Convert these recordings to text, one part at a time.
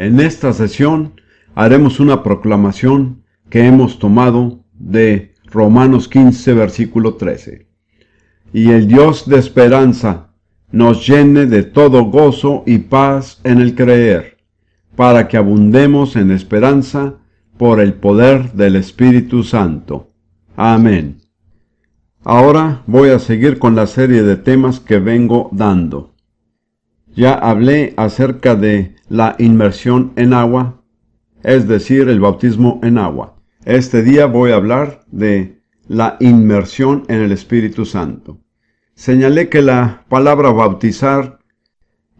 En esta sesión haremos una proclamación que hemos tomado de Romanos 15, versículo 13. Y el Dios de esperanza nos llene de todo gozo y paz en el creer, para que abundemos en esperanza por el poder del Espíritu Santo. Amén. Ahora voy a seguir con la serie de temas que vengo dando. Ya hablé acerca de la inmersión en agua, es decir, el bautismo en agua. Este día voy a hablar de la inmersión en el Espíritu Santo. Señalé que la palabra bautizar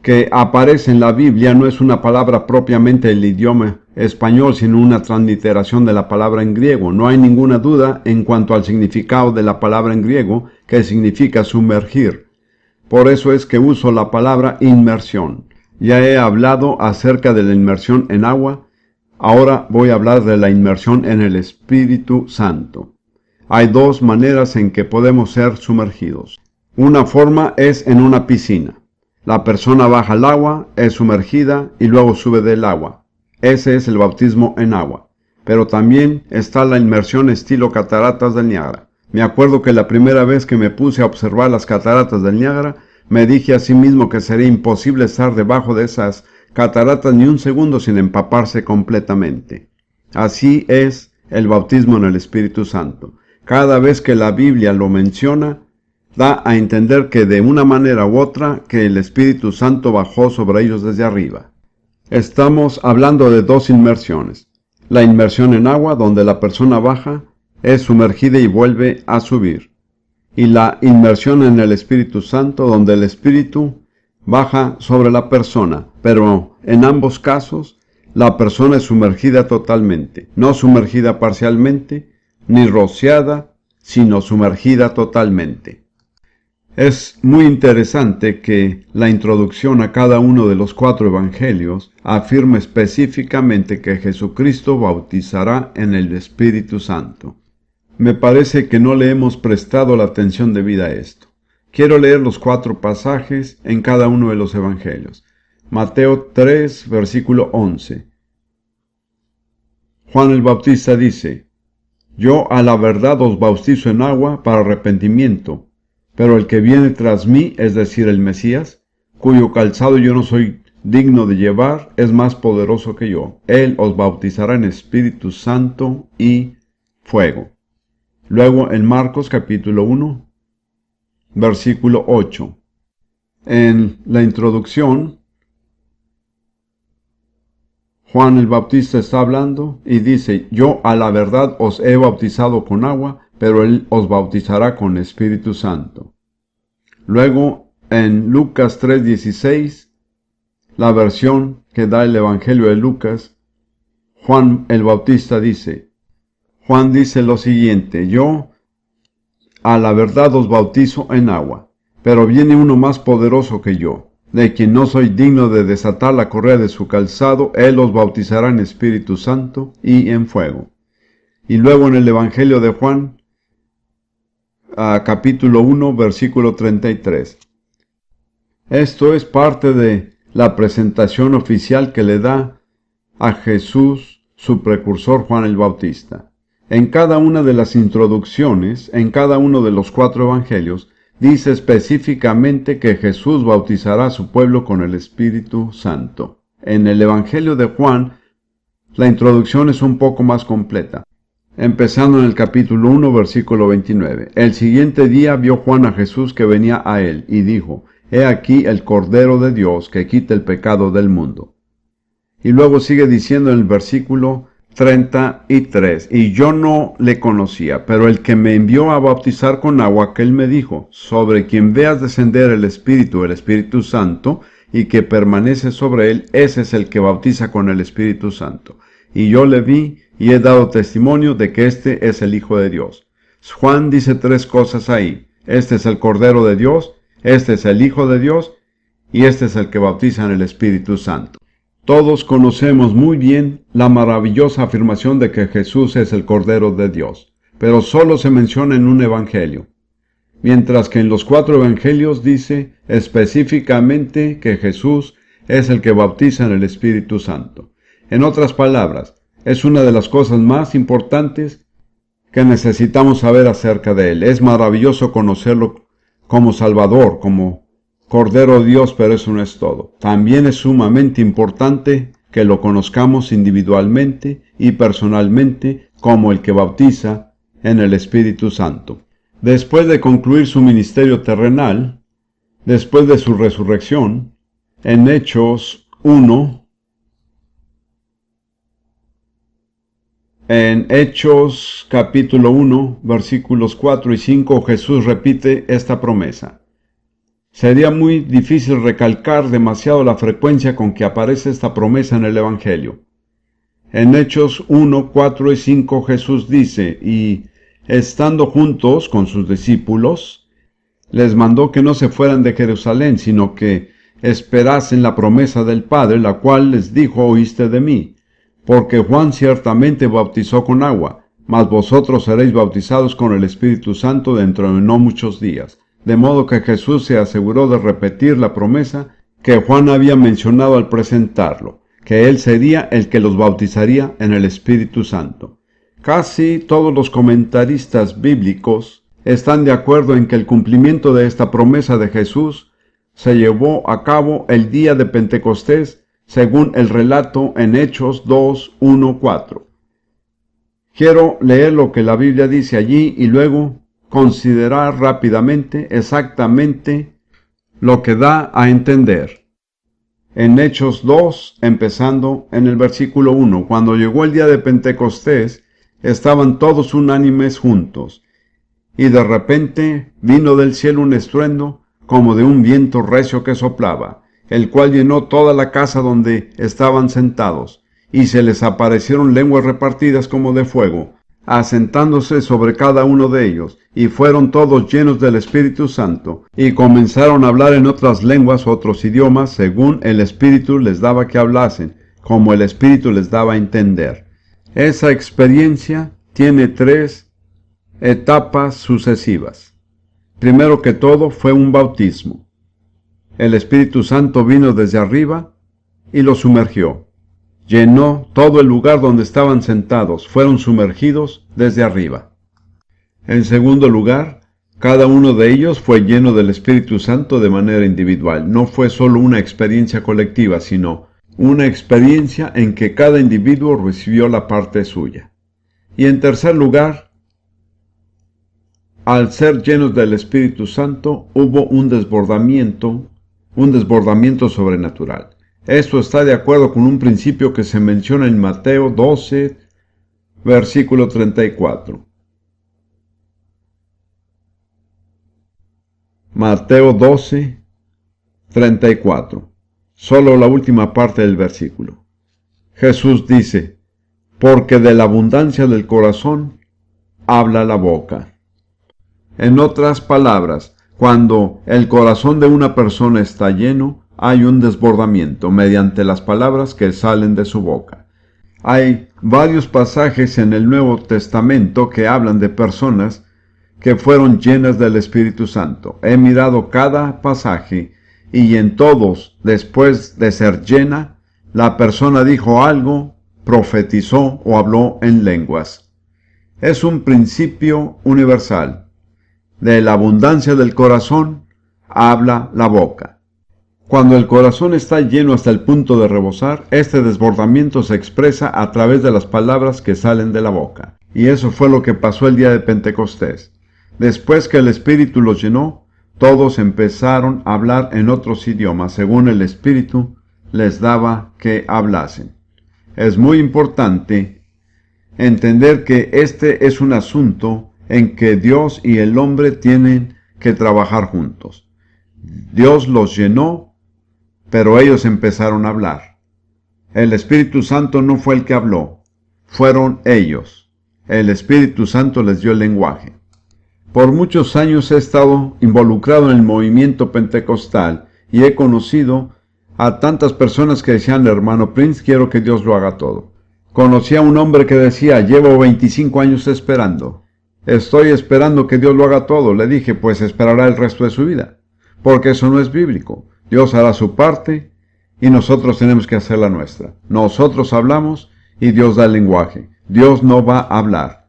que aparece en la Biblia no es una palabra propiamente del idioma español, sino una transliteración de la palabra en griego. No hay ninguna duda en cuanto al significado de la palabra en griego, que significa sumergir. Por eso es que uso la palabra inmersión. Ya he hablado acerca de la inmersión en agua. Ahora voy a hablar de la inmersión en el Espíritu Santo. Hay dos maneras en que podemos ser sumergidos. Una forma es en una piscina. La persona baja al agua, es sumergida y luego sube del agua. Ese es el bautismo en agua. Pero también está la inmersión estilo cataratas del Niágara. Me acuerdo que la primera vez que me puse a observar las cataratas del Niágara, me dije a sí mismo que sería imposible estar debajo de esas cataratas ni un segundo sin empaparse completamente. Así es el bautismo en el Espíritu Santo. Cada vez que la Biblia lo menciona, da a entender que de una manera u otra que el Espíritu Santo bajó sobre ellos desde arriba. Estamos hablando de dos inmersiones. La inmersión en agua, donde la persona baja, es sumergida y vuelve a subir. Y la inmersión en el Espíritu Santo, donde el Espíritu baja sobre la persona, pero en ambos casos la persona es sumergida totalmente, no sumergida parcialmente, ni rociada, sino sumergida totalmente. Es muy interesante que la introducción a cada uno de los 4 evangelios afirma específicamente que Jesucristo bautizará en el Espíritu Santo. Me parece que no le hemos prestado la atención debida a esto. Quiero leer los 4 pasajes en cada uno de los evangelios. Mateo 3, versículo 11. Juan el Bautista dice: Yo a la verdad os bautizo en agua para arrepentimiento, pero el que viene tras mí, es decir, el Mesías, cuyo calzado yo no soy digno de llevar, es más poderoso que yo. Él os bautizará en Espíritu Santo y fuego. Luego en Marcos capítulo 1, versículo 8. En la introducción, Juan el Bautista está hablando y dice: Yo a la verdad os he bautizado con agua, pero él os bautizará con Espíritu Santo. Luego en Lucas 3:16, la versión que da el Evangelio de Lucas, Juan el Bautista dice: Juan dice lo siguiente: Yo a la verdad os bautizo en agua, pero viene uno más poderoso que yo, de quien no soy digno de desatar la correa de su calzado. Él os bautizará en Espíritu Santo y en fuego. Y luego en el Evangelio de Juan, capítulo 1, versículo 33. Esto es parte de la presentación oficial que le da a Jesús su precursor Juan el Bautista. En cada una de las introducciones, en cada uno de los 4 evangelios, dice específicamente que Jesús bautizará a su pueblo con el Espíritu Santo. En el Evangelio de Juan, la introducción es un poco más completa. Empezando en el capítulo 1, versículo 29. El siguiente día vio Juan a Jesús que venía a él, y dijo: He aquí el Cordero de Dios que quita el pecado del mundo. Y luego sigue diciendo en el versículo 33, y yo no le conocía, pero el que me envió a bautizar con agua, aquel me dijo: sobre quien veas descender el Espíritu Santo, y que permanece sobre él, ese es el que bautiza con el Espíritu Santo. Y yo le vi, y he dado testimonio de que este es el Hijo de Dios. Juan dice 3 cosas ahí: este es el Cordero de Dios, este es el Hijo de Dios, y este es el que bautiza en el Espíritu Santo. Todos conocemos muy bien la maravillosa afirmación de que Jesús es el Cordero de Dios, pero solo se menciona en un evangelio, mientras que en los 4 evangelios dice específicamente que Jesús es el que bautiza en el Espíritu Santo. En otras palabras, es una de las cosas más importantes que necesitamos saber acerca de Él. Es maravilloso conocerlo como Salvador, como Cordero de Dios, pero eso no es todo. También es sumamente importante que lo conozcamos individualmente y personalmente como el que bautiza en el Espíritu Santo. Después de concluir su ministerio terrenal, después de su resurrección, en Hechos 1, en Hechos capítulo 1, versículos 4 y 5, Jesús repite esta promesa. Sería muy difícil recalcar demasiado la frecuencia con que aparece esta promesa en el Evangelio. En Hechos 1, 4 y 5 Jesús dice, y estando juntos con sus discípulos, les mandó que no se fueran de Jerusalén, sino que esperasen la promesa del Padre, la cual les dijo, oíste de mí. Porque Juan ciertamente bautizó con agua, mas vosotros seréis bautizados con el Espíritu Santo dentro de no muchos días. De modo que Jesús se aseguró de repetir la promesa que Juan había mencionado al presentarlo, que él sería el que los bautizaría en el Espíritu Santo. Casi todos los comentaristas bíblicos están de acuerdo en que el cumplimiento de esta promesa de Jesús se llevó a cabo el día de Pentecostés, según el relato en Hechos 2, 1, 4. Quiero leer lo que la Biblia dice allí y luego considerar rápidamente exactamente lo que da a entender. En Hechos 2, empezando en el versículo 1, cuando llegó el día de Pentecostés, estaban todos unánimes juntos, y de repente vino del cielo un estruendo como de un viento recio que soplaba, el cual llenó toda la casa donde estaban sentados, y se les aparecieron lenguas repartidas como de fuego, asentándose sobre cada uno de ellos, y fueron todos llenos del Espíritu Santo, y comenzaron a hablar en otras lenguas, otros idiomas, según el Espíritu les daba que hablasen, como el Espíritu les daba a entender. Esa experiencia tiene 3 etapas sucesivas. Primero que todo fue un bautismo. El Espíritu Santo vino desde arriba y los sumergió. Llenó todo el lugar donde estaban sentados. Fueron sumergidos desde arriba. En segundo lugar, cada uno de ellos fue lleno del Espíritu Santo de manera individual. No fue solo una experiencia colectiva, sino una experiencia en que cada individuo recibió la parte suya. Y en tercer lugar, al ser llenos del Espíritu Santo, hubo un desbordamiento sobrenatural. Esto está de acuerdo con un principio que se menciona en Mateo 12, versículo 34. Mateo 12, 34. Solo la última parte del versículo. Jesús dice, porque de la abundancia del corazón habla la boca. En otras palabras, cuando el corazón de una persona está lleno, hay un desbordamiento mediante las palabras que salen de su boca. Hay varios pasajes en el Nuevo Testamento que hablan de personas que fueron llenas del Espíritu Santo. He mirado cada pasaje y en todos, después de ser llena, la persona dijo algo, profetizó o habló en lenguas. Es un principio universal. De la abundancia del corazón habla la boca. Cuando el corazón está lleno hasta el punto de rebosar, este desbordamiento se expresa a través de las palabras que salen de la boca. Y eso fue lo que pasó el día de Pentecostés. Después que el Espíritu los llenó, todos empezaron a hablar en otros idiomas, según el Espíritu les daba que hablasen. Es muy importante entender que este es un asunto en que Dios y el hombre tienen que trabajar juntos. Dios los llenó, pero ellos empezaron a hablar. El Espíritu Santo no fue el que habló, fueron ellos. El Espíritu Santo les dio el lenguaje. Por muchos años he estado involucrado en el movimiento pentecostal y he conocido a tantas personas que decían, hermano Prince, quiero que Dios lo haga todo. Conocí a un hombre que decía, llevo 25 años esperando. Estoy esperando que Dios lo haga todo. Le dije, pues esperará el resto de su vida, porque eso no es bíblico. Dios hará su parte y nosotros tenemos que hacer la nuestra. Nosotros hablamos y Dios da el lenguaje. Dios no va a hablar.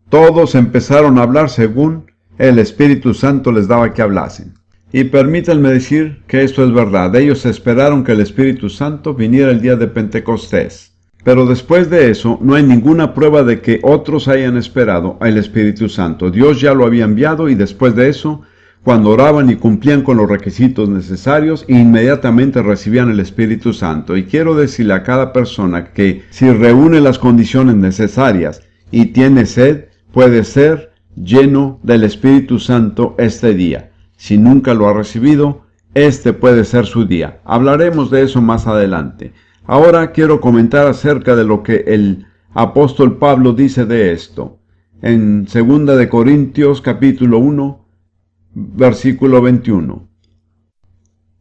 Todos empezaron a hablar según el Espíritu Santo les daba que hablasen. Y permítanme decir que esto es verdad. Ellos esperaron que el Espíritu Santo viniera el día de Pentecostés. Pero después de eso, no hay ninguna prueba de que otros hayan esperado al Espíritu Santo. Dios ya lo había enviado y después de eso, cuando oraban y cumplían con los requisitos necesarios, inmediatamente recibían el Espíritu Santo. Y quiero decirle a cada persona que si reúne las condiciones necesarias y tiene sed, puede ser lleno del Espíritu Santo este día. Si nunca lo ha recibido, este puede ser su día. Hablaremos de eso más adelante. Ahora quiero comentar acerca de lo que el apóstol Pablo dice de esto. En 2 de Corintios capítulo 1, versículo 21.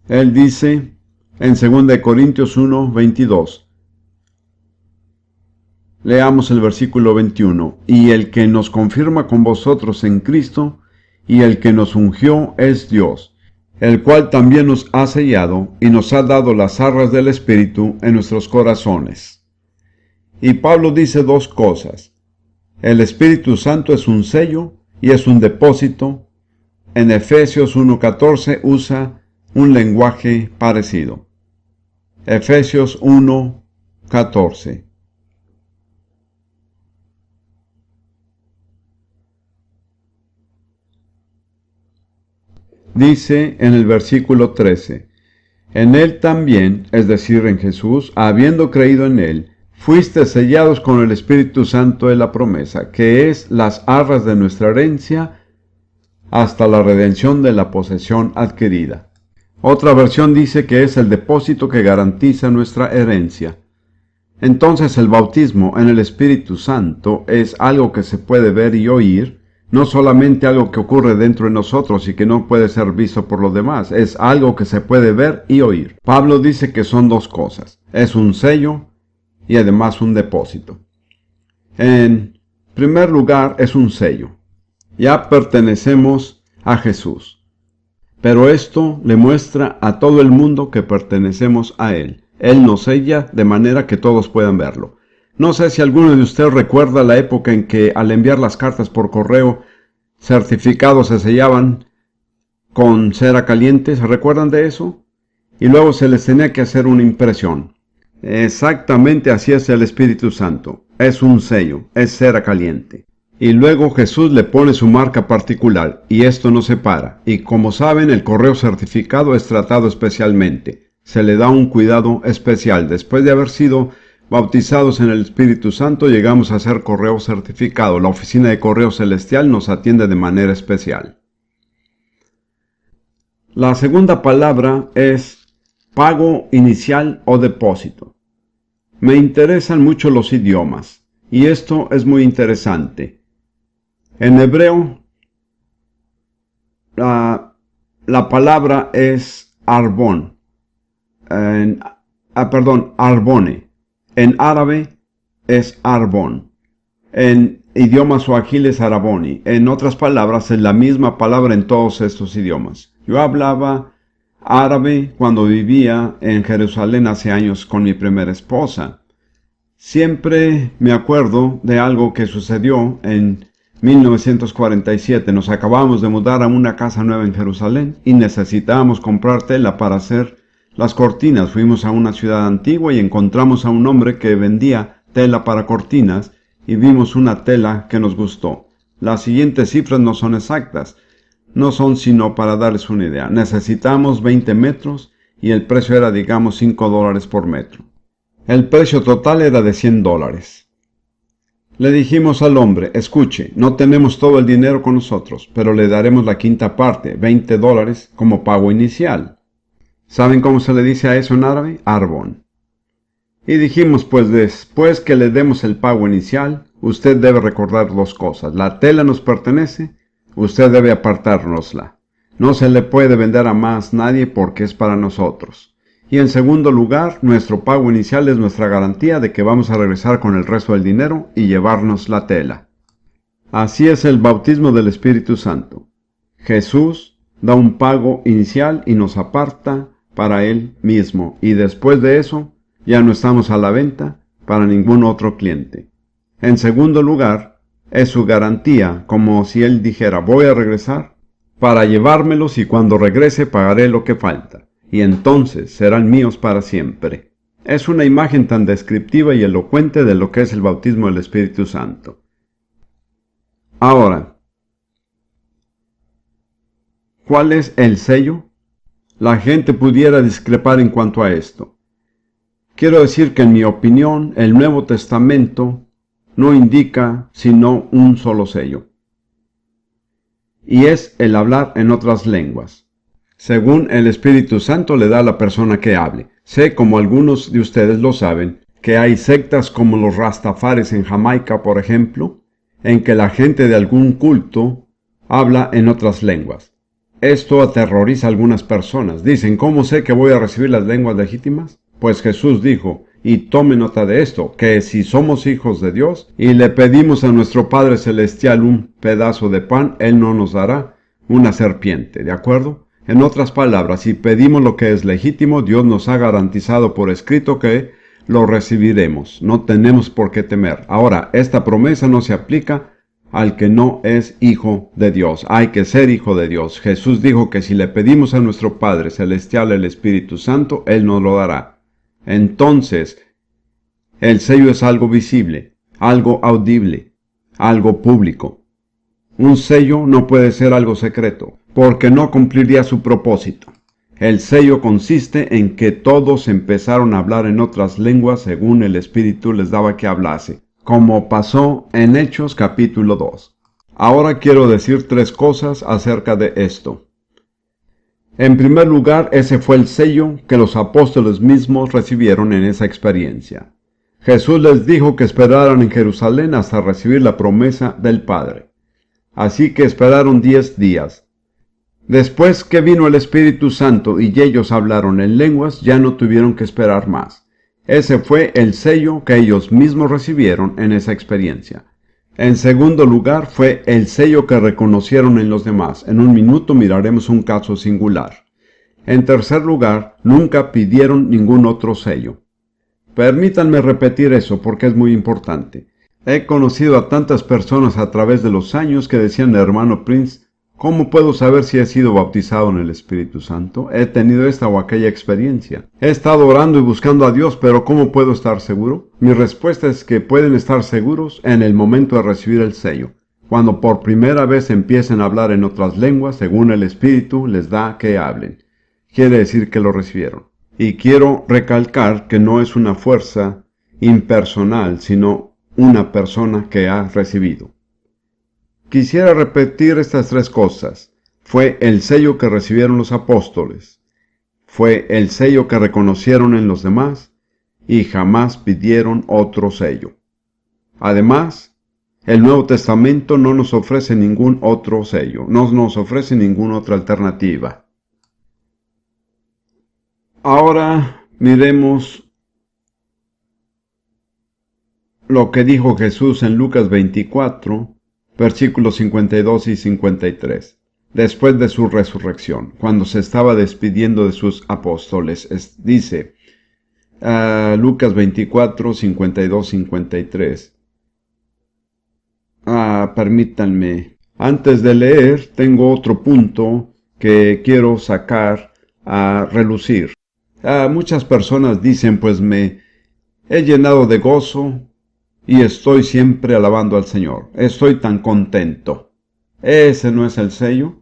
Él dice en 2 de Corintios 1, 22. Leamos el versículo 21. Y el que nos confirma con vosotros en Cristo, y el que nos ungió es Dios, el cual también nos ha sellado y nos ha dado las arras del Espíritu en nuestros corazones. Y Pablo dice dos cosas. El Espíritu Santo es un sello y es un depósito. En Efesios 1:14 usa un lenguaje parecido. Efesios 1:14. Dice en el versículo 13, en Él también, es decir, en Jesús, habiendo creído en Él, fuiste sellados con el Espíritu Santo de la promesa, que es las arras de nuestra herencia, hasta la redención de la posesión adquirida. Otra versión dice que es el depósito que garantiza nuestra herencia. Entonces el bautismo en el Espíritu Santo es algo que se puede ver y oír, no solamente algo que ocurre dentro de nosotros y que no puede ser visto por los demás, es algo que se puede ver y oír. Pablo dice que son dos cosas, es un sello y además un depósito. En primer lugar, es un sello. Ya pertenecemos a Jesús. Pero esto le muestra a todo el mundo que pertenecemos a Él. Él nos sella de manera que todos puedan verlo. No sé si alguno de ustedes recuerda la época en que al enviar las cartas por correo, certificados se sellaban con cera caliente. ¿Se recuerdan de eso? Y luego se les tenía que hacer una impresión. Exactamente así es el Espíritu Santo. Es un sello, es cera caliente. Y luego Jesús le pone su marca particular, y esto no se para. Y como saben, el correo certificado es tratado especialmente. Se le da un cuidado especial. Después de haber sido bautizados en el Espíritu Santo, llegamos a ser correo certificado. La oficina de correo celestial nos atiende de manera especial. La segunda palabra es pago inicial o depósito. Me interesan mucho los idiomas, y esto es muy interesante. En hebreo, la palabra es arbón. Arbone. En árabe es arbón. En idiomas suajili es araboni. En otras palabras, es la misma palabra en todos estos idiomas. Yo hablaba árabe cuando vivía en Jerusalén hace años con mi primera esposa. Siempre me acuerdo de algo que sucedió en 1947. Nos acabamos de mudar a una casa nueva en Jerusalén y necesitábamos comprar tela para hacer las cortinas. Fuimos a una ciudad antigua y encontramos a un hombre que vendía tela para cortinas y vimos una tela que nos gustó. Las siguientes cifras no son exactas, no son sino para darles una idea. Necesitamos 20 metros y el precio era, digamos, $5 por metro. El precio total era de $100. Le dijimos al hombre, escuche, no tenemos todo el dinero con nosotros, pero le daremos la quinta parte, $20, como pago inicial. ¿Saben cómo se le dice a eso en árabe? Arbón. Y dijimos, pues después que le demos el pago inicial, usted debe recordar dos cosas. La tela nos pertenece, usted debe apartárnosla. No se le puede vender a más nadie porque es para nosotros. Y en segundo lugar, nuestro pago inicial es nuestra garantía de que vamos a regresar con el resto del dinero y llevarnos la tela. Así es el bautismo del Espíritu Santo. Jesús da un pago inicial y nos aparta para él mismo, y después de eso ya no estamos a la venta para ningún otro cliente. En segundo lugar, es su garantía, como si él dijera: voy a regresar para llevármelos y cuando regrese pagaré lo que falta, y entonces serán míos para siempre. Es una imagen tan descriptiva y elocuente de lo que es el bautismo del Espíritu Santo. Ahora, ¿cuál es el sello? La gente pudiera discrepar en cuanto a esto. Quiero decir que en mi opinión, el Nuevo Testamento no indica sino un solo sello, y es el hablar en otras lenguas, según el Espíritu Santo le da a la persona que hable. Sé, como algunos de ustedes lo saben, que hay sectas como los Rastafaris en Jamaica, por ejemplo, en que la gente de algún culto habla en otras lenguas. Esto aterroriza a algunas personas. Dicen: ¿cómo sé que voy a recibir las lenguas legítimas? Pues Jesús dijo, y tome nota de esto, que si somos hijos de Dios y le pedimos a nuestro Padre Celestial un pedazo de pan, Él no nos dará una serpiente, ¿de acuerdo? En otras palabras, si pedimos lo que es legítimo, Dios nos ha garantizado por escrito que lo recibiremos. No tenemos por qué temer. Ahora, esta promesa no se aplica al que no es hijo de Dios. Hay que ser hijo de Dios. Jesús dijo que si le pedimos a nuestro Padre Celestial el Espíritu Santo, Él nos lo dará. Entonces, el sello es algo visible, algo audible, algo público. Un sello no puede ser algo secreto, porque no cumpliría su propósito. El sello consiste en que todos empezaron a hablar en otras lenguas según el Espíritu les daba que hablase, como pasó en Hechos capítulo 2. Ahora quiero decir tres cosas acerca de esto. En primer lugar, ese fue el sello que los apóstoles mismos recibieron en esa experiencia. Jesús les dijo que esperaran en Jerusalén hasta recibir la promesa del Padre. Así que esperaron 10 días. Después que vino el Espíritu Santo y ellos hablaron en lenguas, ya no tuvieron que esperar más. Ese fue el sello que ellos mismos recibieron en esa experiencia. En segundo lugar, fue el sello que reconocieron en los demás. En un minuto miraremos un caso singular. En tercer lugar, nunca pidieron ningún otro sello. Permítanme repetir eso porque es muy importante. He conocido a tantas personas a través de los años que decían: hermano Prince, ¿cómo puedo saber si he sido bautizado en el Espíritu Santo? He tenido esta o aquella experiencia. He estado orando y buscando a Dios, pero ¿cómo puedo estar seguro? Mi respuesta es que pueden estar seguros en el momento de recibir el sello, cuando por primera vez empiecen a hablar en otras lenguas, según el Espíritu les da que hablen. Quiere decir que lo recibieron. Y quiero recalcar que no es una fuerza impersonal, sino una persona que ha recibido. Quisiera repetir estas tres cosas. Fue el sello que recibieron los apóstoles, fue el sello que reconocieron en los demás, y jamás pidieron otro sello. Además, el Nuevo Testamento no nos ofrece ningún otro sello, no nos ofrece ninguna otra alternativa. Ahora miremos lo que dijo Jesús en Lucas 24, versículos 52 y 53, después de su resurrección, cuando se estaba despidiendo de sus apóstoles. Dice Lucas 24, 52, 53. Permítanme, antes de leer, tengo otro punto que quiero sacar a relucir. Muchas personas dicen: pues me he llenado de gozo y estoy siempre alabando al Señor. Estoy tan contento. ¿Ese no es el sello?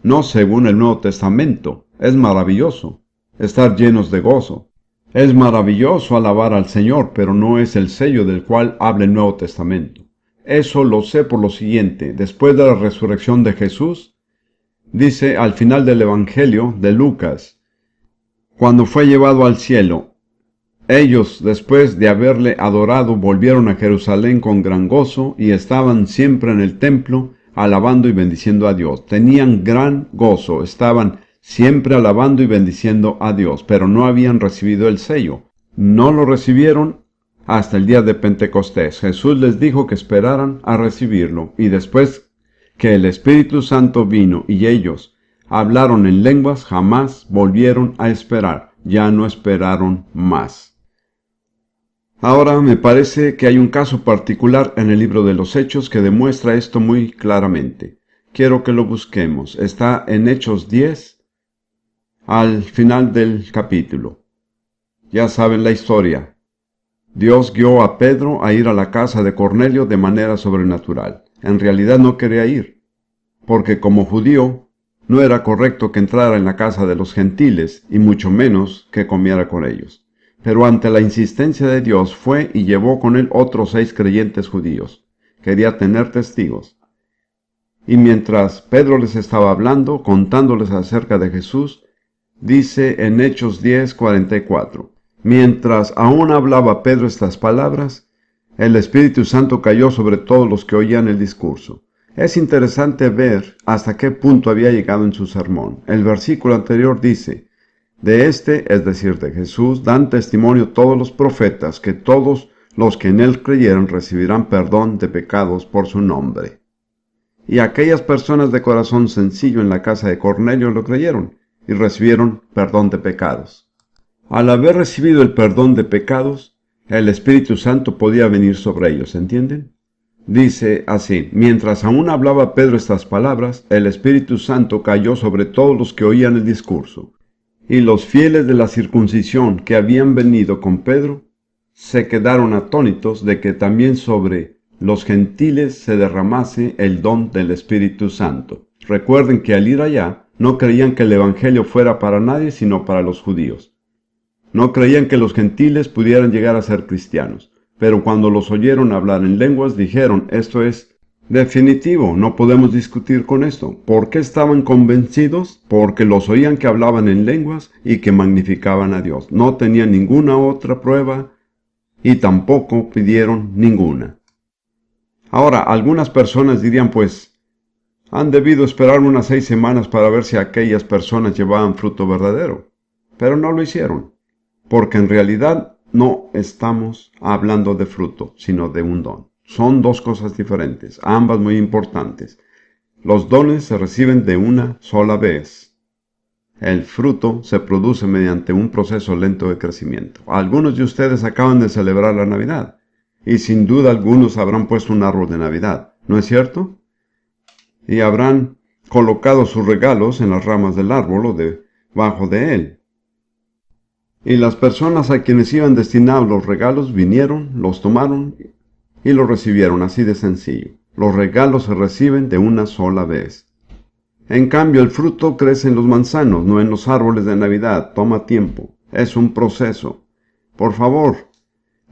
No, según el Nuevo Testamento. Es maravilloso estar llenos de gozo. Es maravilloso alabar al Señor, pero no es el sello del cual habla el Nuevo Testamento. Eso lo sé por lo siguiente. Después de la resurrección de Jesús, dice al final del Evangelio de Lucas, cuando fue llevado al cielo, ellos, después de haberle adorado, volvieron a Jerusalén con gran gozo y estaban siempre en el templo, alabando y bendiciendo a Dios. Tenían gran gozo, estaban siempre alabando y bendiciendo a Dios, pero no habían recibido el sello. No lo recibieron hasta el día de Pentecostés. Jesús les dijo que esperaran a recibirlo, y después que el Espíritu Santo vino y ellos hablaron en lenguas, jamás volvieron a esperar, ya no esperaron más. Ahora me parece que hay un caso particular en el libro de los Hechos que demuestra esto muy claramente. Quiero que lo busquemos. Está en Hechos 10, al final del capítulo. Ya saben la historia. Dios guió a Pedro a ir a la casa de Cornelio de manera sobrenatural. En realidad no quería ir, porque como judío no era correcto que entrara en la casa de los gentiles, y mucho menos que comiera con ellos. Pero ante la insistencia de Dios fue y llevó con él otros 6 creyentes judíos. Quería tener testigos. Y mientras Pedro les estaba hablando, contándoles acerca de Jesús, dice en Hechos 10:44, mientras aún hablaba Pedro estas palabras, el Espíritu Santo cayó sobre todos los que oían el discurso. Es interesante ver hasta qué punto había llegado en su sermón. El versículo anterior dice, de este, es decir, de Jesús, dan testimonio todos los profetas, que todos los que en él creyeron recibirán perdón de pecados por su nombre. Y aquellas personas de corazón sencillo en la casa de Cornelio lo creyeron y recibieron perdón de pecados. Al haber recibido el perdón de pecados, el Espíritu Santo podía venir sobre ellos, ¿entienden? Dice así, mientras aún hablaba Pedro estas palabras, el Espíritu Santo cayó sobre todos los que oían el discurso. Y los fieles de la circuncisión que habían venido con Pedro se quedaron atónitos de que también sobre los gentiles se derramase el don del Espíritu Santo. Recuerden que al ir allá no creían que el Evangelio fuera para nadie sino para los judíos. No creían que los gentiles pudieran llegar a ser cristianos. Pero cuando los oyeron hablar en lenguas, dijeron, esto es definitivo, no podemos discutir con esto. ¿Por qué estaban convencidos? Porque los oían que hablaban en lenguas y que magnificaban a Dios. No tenían ninguna otra prueba y tampoco pidieron ninguna. Ahora, algunas personas dirían, pues, han debido esperar unas 6 semanas para ver si aquellas personas llevaban fruto verdadero. Pero no lo hicieron, porque en realidad no estamos hablando de fruto, sino de un don. Son 2 cosas diferentes, ambas muy importantes. Los dones se reciben de una sola vez. El fruto se produce mediante un proceso lento de crecimiento. Algunos de ustedes acaban de celebrar la Navidad, y sin duda algunos habrán puesto un árbol de Navidad, ¿no es cierto? Y habrán colocado sus regalos en las ramas del árbol o debajo de él. Y las personas a quienes iban destinados los regalos vinieron, los tomaron y los recibieron, así de sencillo. Los regalos se reciben de una sola vez. En cambio, el fruto crece en los manzanos, no en los árboles de Navidad. Toma tiempo. Es un proceso. Por favor,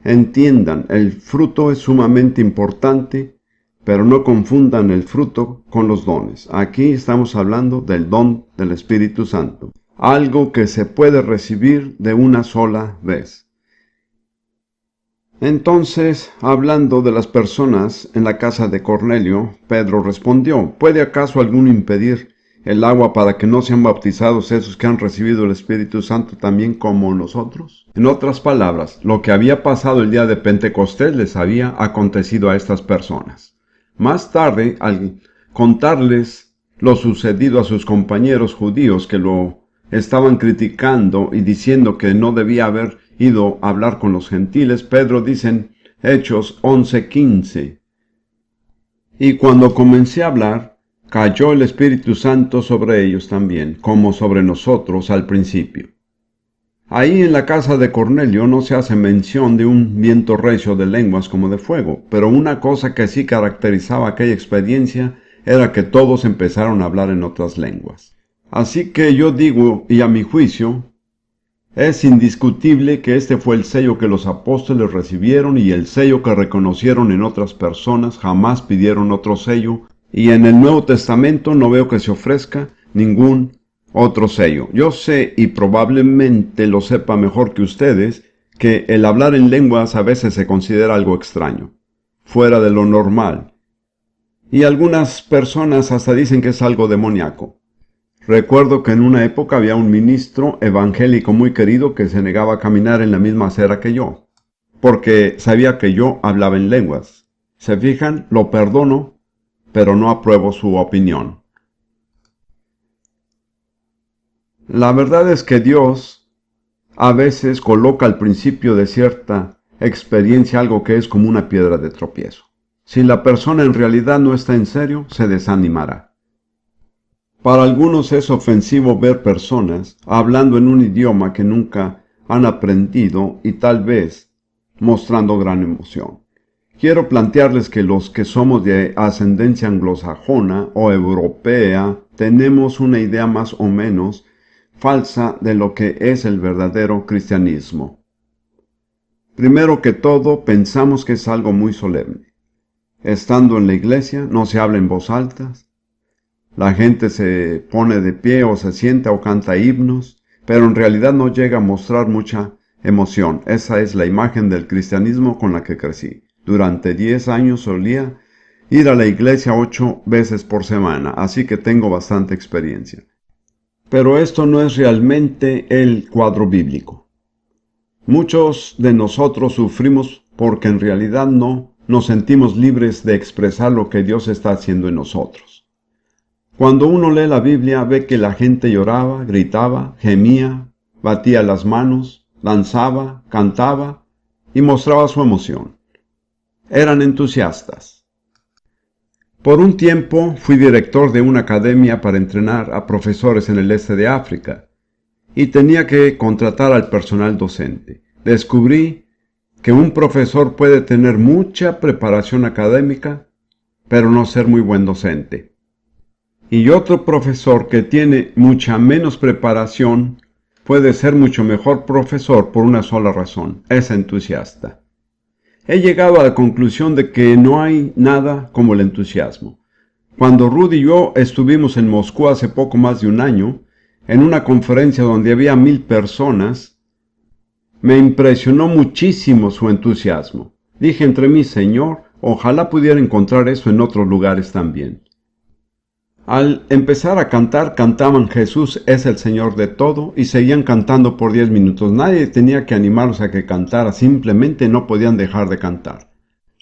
entiendan, el fruto es sumamente importante, pero no confundan el fruto con los dones. Aquí estamos hablando del don del Espíritu Santo. Algo que se puede recibir de una sola vez. Entonces, hablando de las personas en la casa de Cornelio, Pedro respondió, ¿puede acaso alguno impedir el agua para que no sean bautizados esos que han recibido el Espíritu Santo también como nosotros? En otras palabras, lo que había pasado el día de Pentecostés les había acontecido a estas personas. Más tarde, al contarles lo sucedido a sus compañeros judíos que lo estaban criticando y diciendo que no debía haber ido a hablar con los gentiles, Pedro dice en Hechos 11:15, y cuando comencé a hablar, cayó el Espíritu Santo sobre ellos también, como sobre nosotros al principio. Ahí en la casa de Cornelio no se hace mención de un viento recio de lenguas como de fuego, pero una cosa que sí caracterizaba aquella experiencia era que todos empezaron a hablar en otras lenguas. Así que yo digo, y a mi juicio, es indiscutible que este fue el sello que los apóstoles recibieron y el sello que reconocieron en otras personas. Jamás pidieron otro sello, y en el Nuevo Testamento no veo que se ofrezca ningún otro sello. Yo sé, y probablemente lo sepa mejor que ustedes, que el hablar en lenguas a veces se considera algo extraño, fuera de lo normal, y algunas personas hasta dicen que es algo demoníaco. Recuerdo que en una época había un ministro evangélico muy querido que se negaba a caminar en la misma acera que yo, porque sabía que yo hablaba en lenguas. ¿Se fijan? Lo perdono, pero no apruebo su opinión. La verdad es que Dios a veces coloca al principio de cierta experiencia algo que es como una piedra de tropiezo. Si la persona en realidad no está en serio, se desanimará. Para algunos es ofensivo ver personas hablando en un idioma que nunca han aprendido y tal vez mostrando gran emoción. Quiero plantearles que los que somos de ascendencia anglosajona o europea tenemos una idea más o menos falsa de lo que es el verdadero cristianismo. Primero que todo, pensamos que es algo muy solemne. Estando en la iglesia, no se habla en voz alta, la gente se pone de pie o se sienta o canta himnos, pero en realidad no llega a mostrar mucha emoción. Esa es la imagen del cristianismo con la que crecí. Durante 10 años solía ir a la iglesia 8 veces por semana, así que tengo bastante experiencia. Pero esto no es realmente el cuadro bíblico. Muchos de nosotros sufrimos porque en realidad no nos sentimos libres de expresar lo que Dios está haciendo en nosotros. Cuando uno lee la Biblia ve que la gente lloraba, gritaba, gemía, batía las manos, danzaba, cantaba y mostraba su emoción. Eran entusiastas. Por un tiempo fui director de una academia para entrenar a profesores en el este de África y tenía que contratar al personal docente. Descubrí que un profesor puede tener mucha preparación académica, pero no ser muy buen docente. Y otro profesor que tiene mucha menos preparación puede ser mucho mejor profesor por una sola razón: es entusiasta. He llegado a la conclusión de que no hay nada como el entusiasmo. Cuando Rudy y yo estuvimos en Moscú hace poco más de un año, en una conferencia donde había 1000 personas, me impresionó muchísimo su entusiasmo. Dije entre mí: Señor, ojalá pudiera encontrar eso en otros lugares también. Al empezar a cantar, cantaban Jesús es el Señor de todo y seguían cantando por 10 minutos. Nadie tenía que animarlos a que cantara, simplemente no podían dejar de cantar.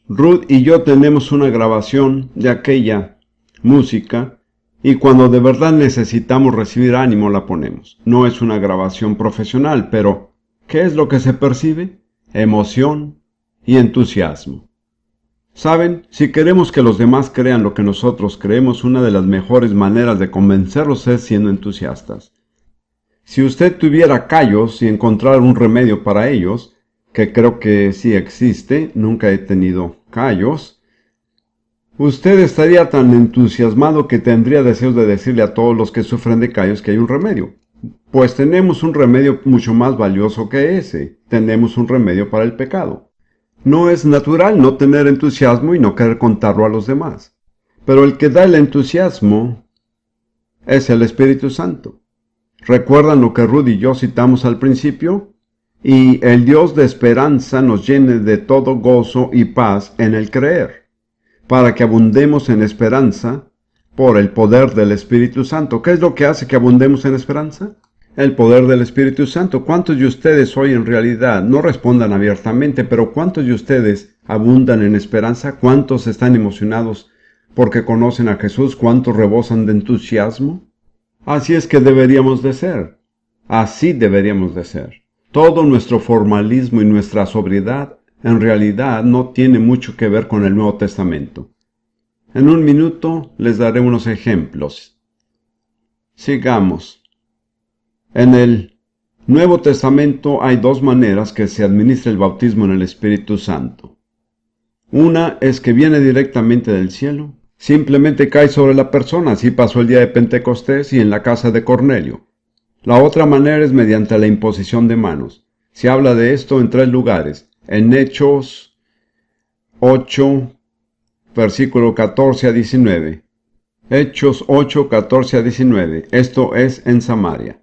Ruth y yo tenemos una grabación de aquella música y cuando de verdad necesitamos recibir ánimo la ponemos. No es una grabación profesional, pero ¿qué es lo que se percibe? Emoción y entusiasmo. Saben, si queremos que los demás crean lo que nosotros creemos, una de las mejores maneras de convencerlos es siendo entusiastas. Si usted tuviera callos y encontrara un remedio para ellos, que creo que sí existe, nunca he tenido callos, usted estaría tan entusiasmado que tendría deseos de decirle a todos los que sufren de callos que hay un remedio. Pues tenemos un remedio mucho más valioso que ese. Tenemos un remedio para el pecado. No es natural no tener entusiasmo y no querer contarlo a los demás. Pero el que da el entusiasmo es el Espíritu Santo. ¿Recuerdan lo que Rudy y yo citamos al principio? Y el Dios de esperanza nos llene de todo gozo y paz en el creer, para que abundemos en esperanza por el poder del Espíritu Santo. ¿Qué es lo que hace que abundemos en esperanza? El poder del Espíritu Santo. ¿Cuántos de ustedes hoy en realidad, no respondan abiertamente, pero cuántos de ustedes abundan en esperanza? ¿Cuántos están emocionados porque conocen a Jesús? ¿Cuántos rebosan de entusiasmo? Así es que deberíamos de ser. Así deberíamos de ser. Todo nuestro formalismo y nuestra sobriedad en realidad no tiene mucho que ver con el Nuevo Testamento. En un minuto les daré unos ejemplos. Sigamos. En el Nuevo Testamento hay dos maneras que se administra el bautismo en el Espíritu Santo. Una es que viene directamente del cielo. Simplemente cae sobre la persona. Así pasó el día de Pentecostés y en la casa de Cornelio. La otra manera es mediante la imposición de manos. Se habla de esto en 3 lugares. En Hechos 8, versículo 14 a 19. Hechos 8, 14 a 19. Esto es en Samaria.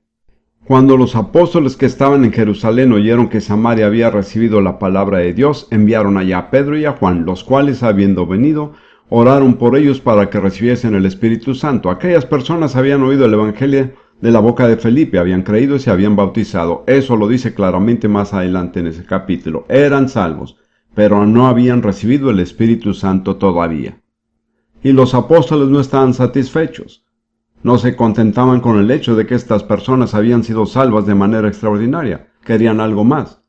Cuando los apóstoles que estaban en Jerusalén oyeron que Samaria había recibido la palabra de Dios, enviaron allá a Pedro y a Juan, los cuales, habiendo venido, oraron por ellos para que recibiesen el Espíritu Santo. Aquellas personas habían oído el Evangelio de la boca de Felipe, habían creído y se habían bautizado. Eso lo dice claramente más adelante en ese capítulo. Eran salvos, pero no habían recibido el Espíritu Santo todavía. Y los apóstoles no estaban satisfechos. No se contentaban con el hecho de que estas personas habían sido salvas de manera extraordinaria, querían algo más.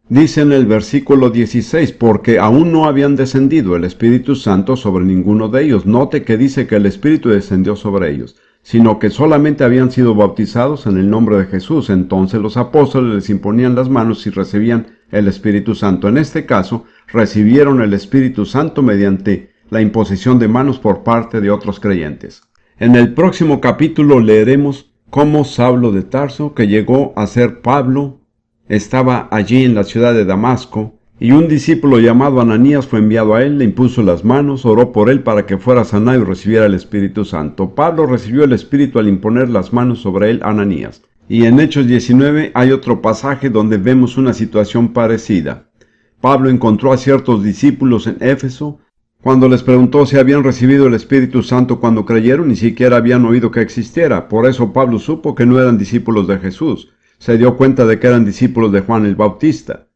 Dice en el versículo 16, porque aún no habían descendido el Espíritu Santo sobre ninguno de ellos. Note que dice que el Espíritu descendió sobre ellos, sino que solamente habían sido bautizados en el nombre de Jesús. Entonces los apóstoles les imponían las manos y recibían el Espíritu Santo. En este caso, recibieron el Espíritu Santo mediante la imposición de manos por parte de otros creyentes. En el próximo capítulo leeremos cómo Saulo de Tarso, que llegó a ser Pablo, estaba allí en la ciudad de Damasco, y un discípulo llamado Ananías fue enviado a él, le impuso las manos, oró por él para que fuera sanado y recibiera el Espíritu Santo. Pablo recibió el Espíritu al imponer las manos sobre él, Ananías. Y en Hechos 19 hay otro pasaje donde vemos una situación parecida. Pablo encontró a ciertos discípulos en Éfeso. Cuando les preguntó si habían recibido el Espíritu Santo cuando creyeron, ni siquiera habían oído que existiera. Por eso Pablo supo que no eran discípulos de Jesús. Se dio cuenta de que eran discípulos de Juan el Bautista.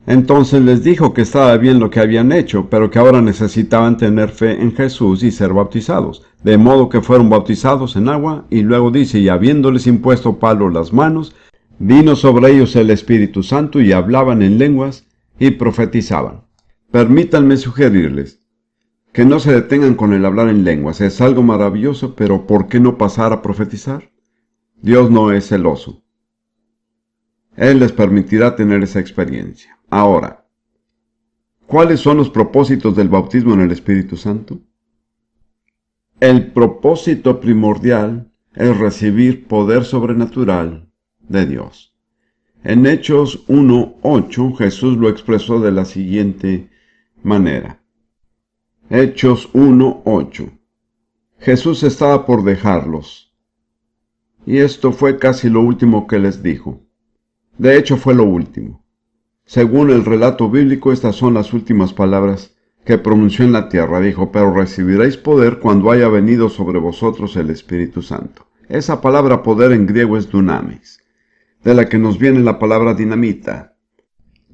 Entonces les dijo que estaba bien lo que habían hecho, pero que ahora necesitaban tener fe en Jesús y ser bautizados. De modo que fueron bautizados en agua, y luego dice, y habiéndoles impuesto Pablo las manos, vino sobre ellos el Espíritu Santo, y hablaban en lenguas, y profetizaban. Permítanme sugerirles que no se detengan con el hablar en lenguas. Es algo maravilloso, pero ¿por qué no pasar a profetizar? Dios no es celoso. Él les permitirá tener esa experiencia. Ahora, ¿cuáles son los propósitos del bautismo en el Espíritu Santo? El propósito primordial es recibir poder sobrenatural de Dios. En Hechos 1:8 Jesús lo expresó de la siguiente manera. Hechos 1:8. Jesús estaba por dejarlos, y esto fue casi lo último que les dijo. De hecho, fue lo último. Según el relato bíblico, estas son las últimas palabras que pronunció en la tierra. Dijo, pero recibiréis poder cuando haya venido sobre vosotros el Espíritu Santo. Esa palabra poder en griego es dunamis, de la que nos viene la palabra dinamita.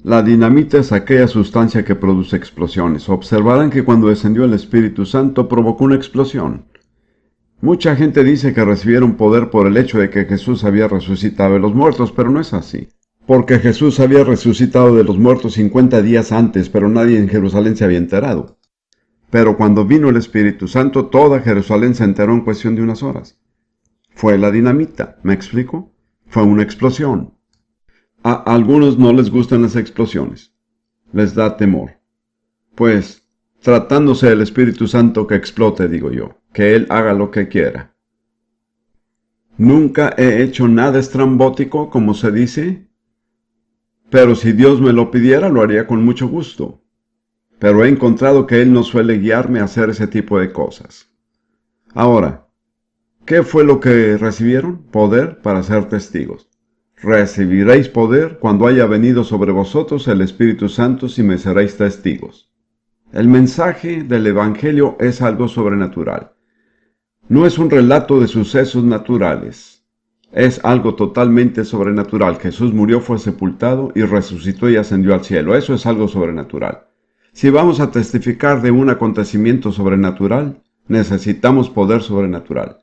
La dinamita es aquella sustancia que produce explosiones. Observarán que cuando descendió el Espíritu Santo provocó una explosión. Mucha gente dice que recibieron poder por el hecho de que Jesús había resucitado de los muertos, pero no es así. Porque Jesús había resucitado de los muertos 50 días antes, pero nadie en Jerusalén se había enterado. Pero cuando vino el Espíritu Santo, toda Jerusalén se enteró en cuestión de unas horas. Fue la dinamita, ¿me explico? Fue una explosión. A algunos no les gustan las explosiones. Les da temor. Pues, tratándose del Espíritu Santo, que explote, digo yo. Que Él haga lo que quiera. Nunca he hecho nada estrambótico, como se dice, pero si Dios me lo pidiera, lo haría con mucho gusto. Pero he encontrado que Él no suele guiarme a hacer ese tipo de cosas. Ahora, ¿qué fue lo que recibieron? Poder para ser testigos. Recibiréis poder cuando haya venido sobre vosotros el Espíritu Santo y me seréis testigos. El mensaje del Evangelio es algo sobrenatural. No es un relato de sucesos naturales. Es algo totalmente sobrenatural. Jesús murió, fue sepultado y resucitó y ascendió al cielo. Eso es algo sobrenatural. Si vamos a testificar de un acontecimiento sobrenatural, necesitamos poder sobrenatural.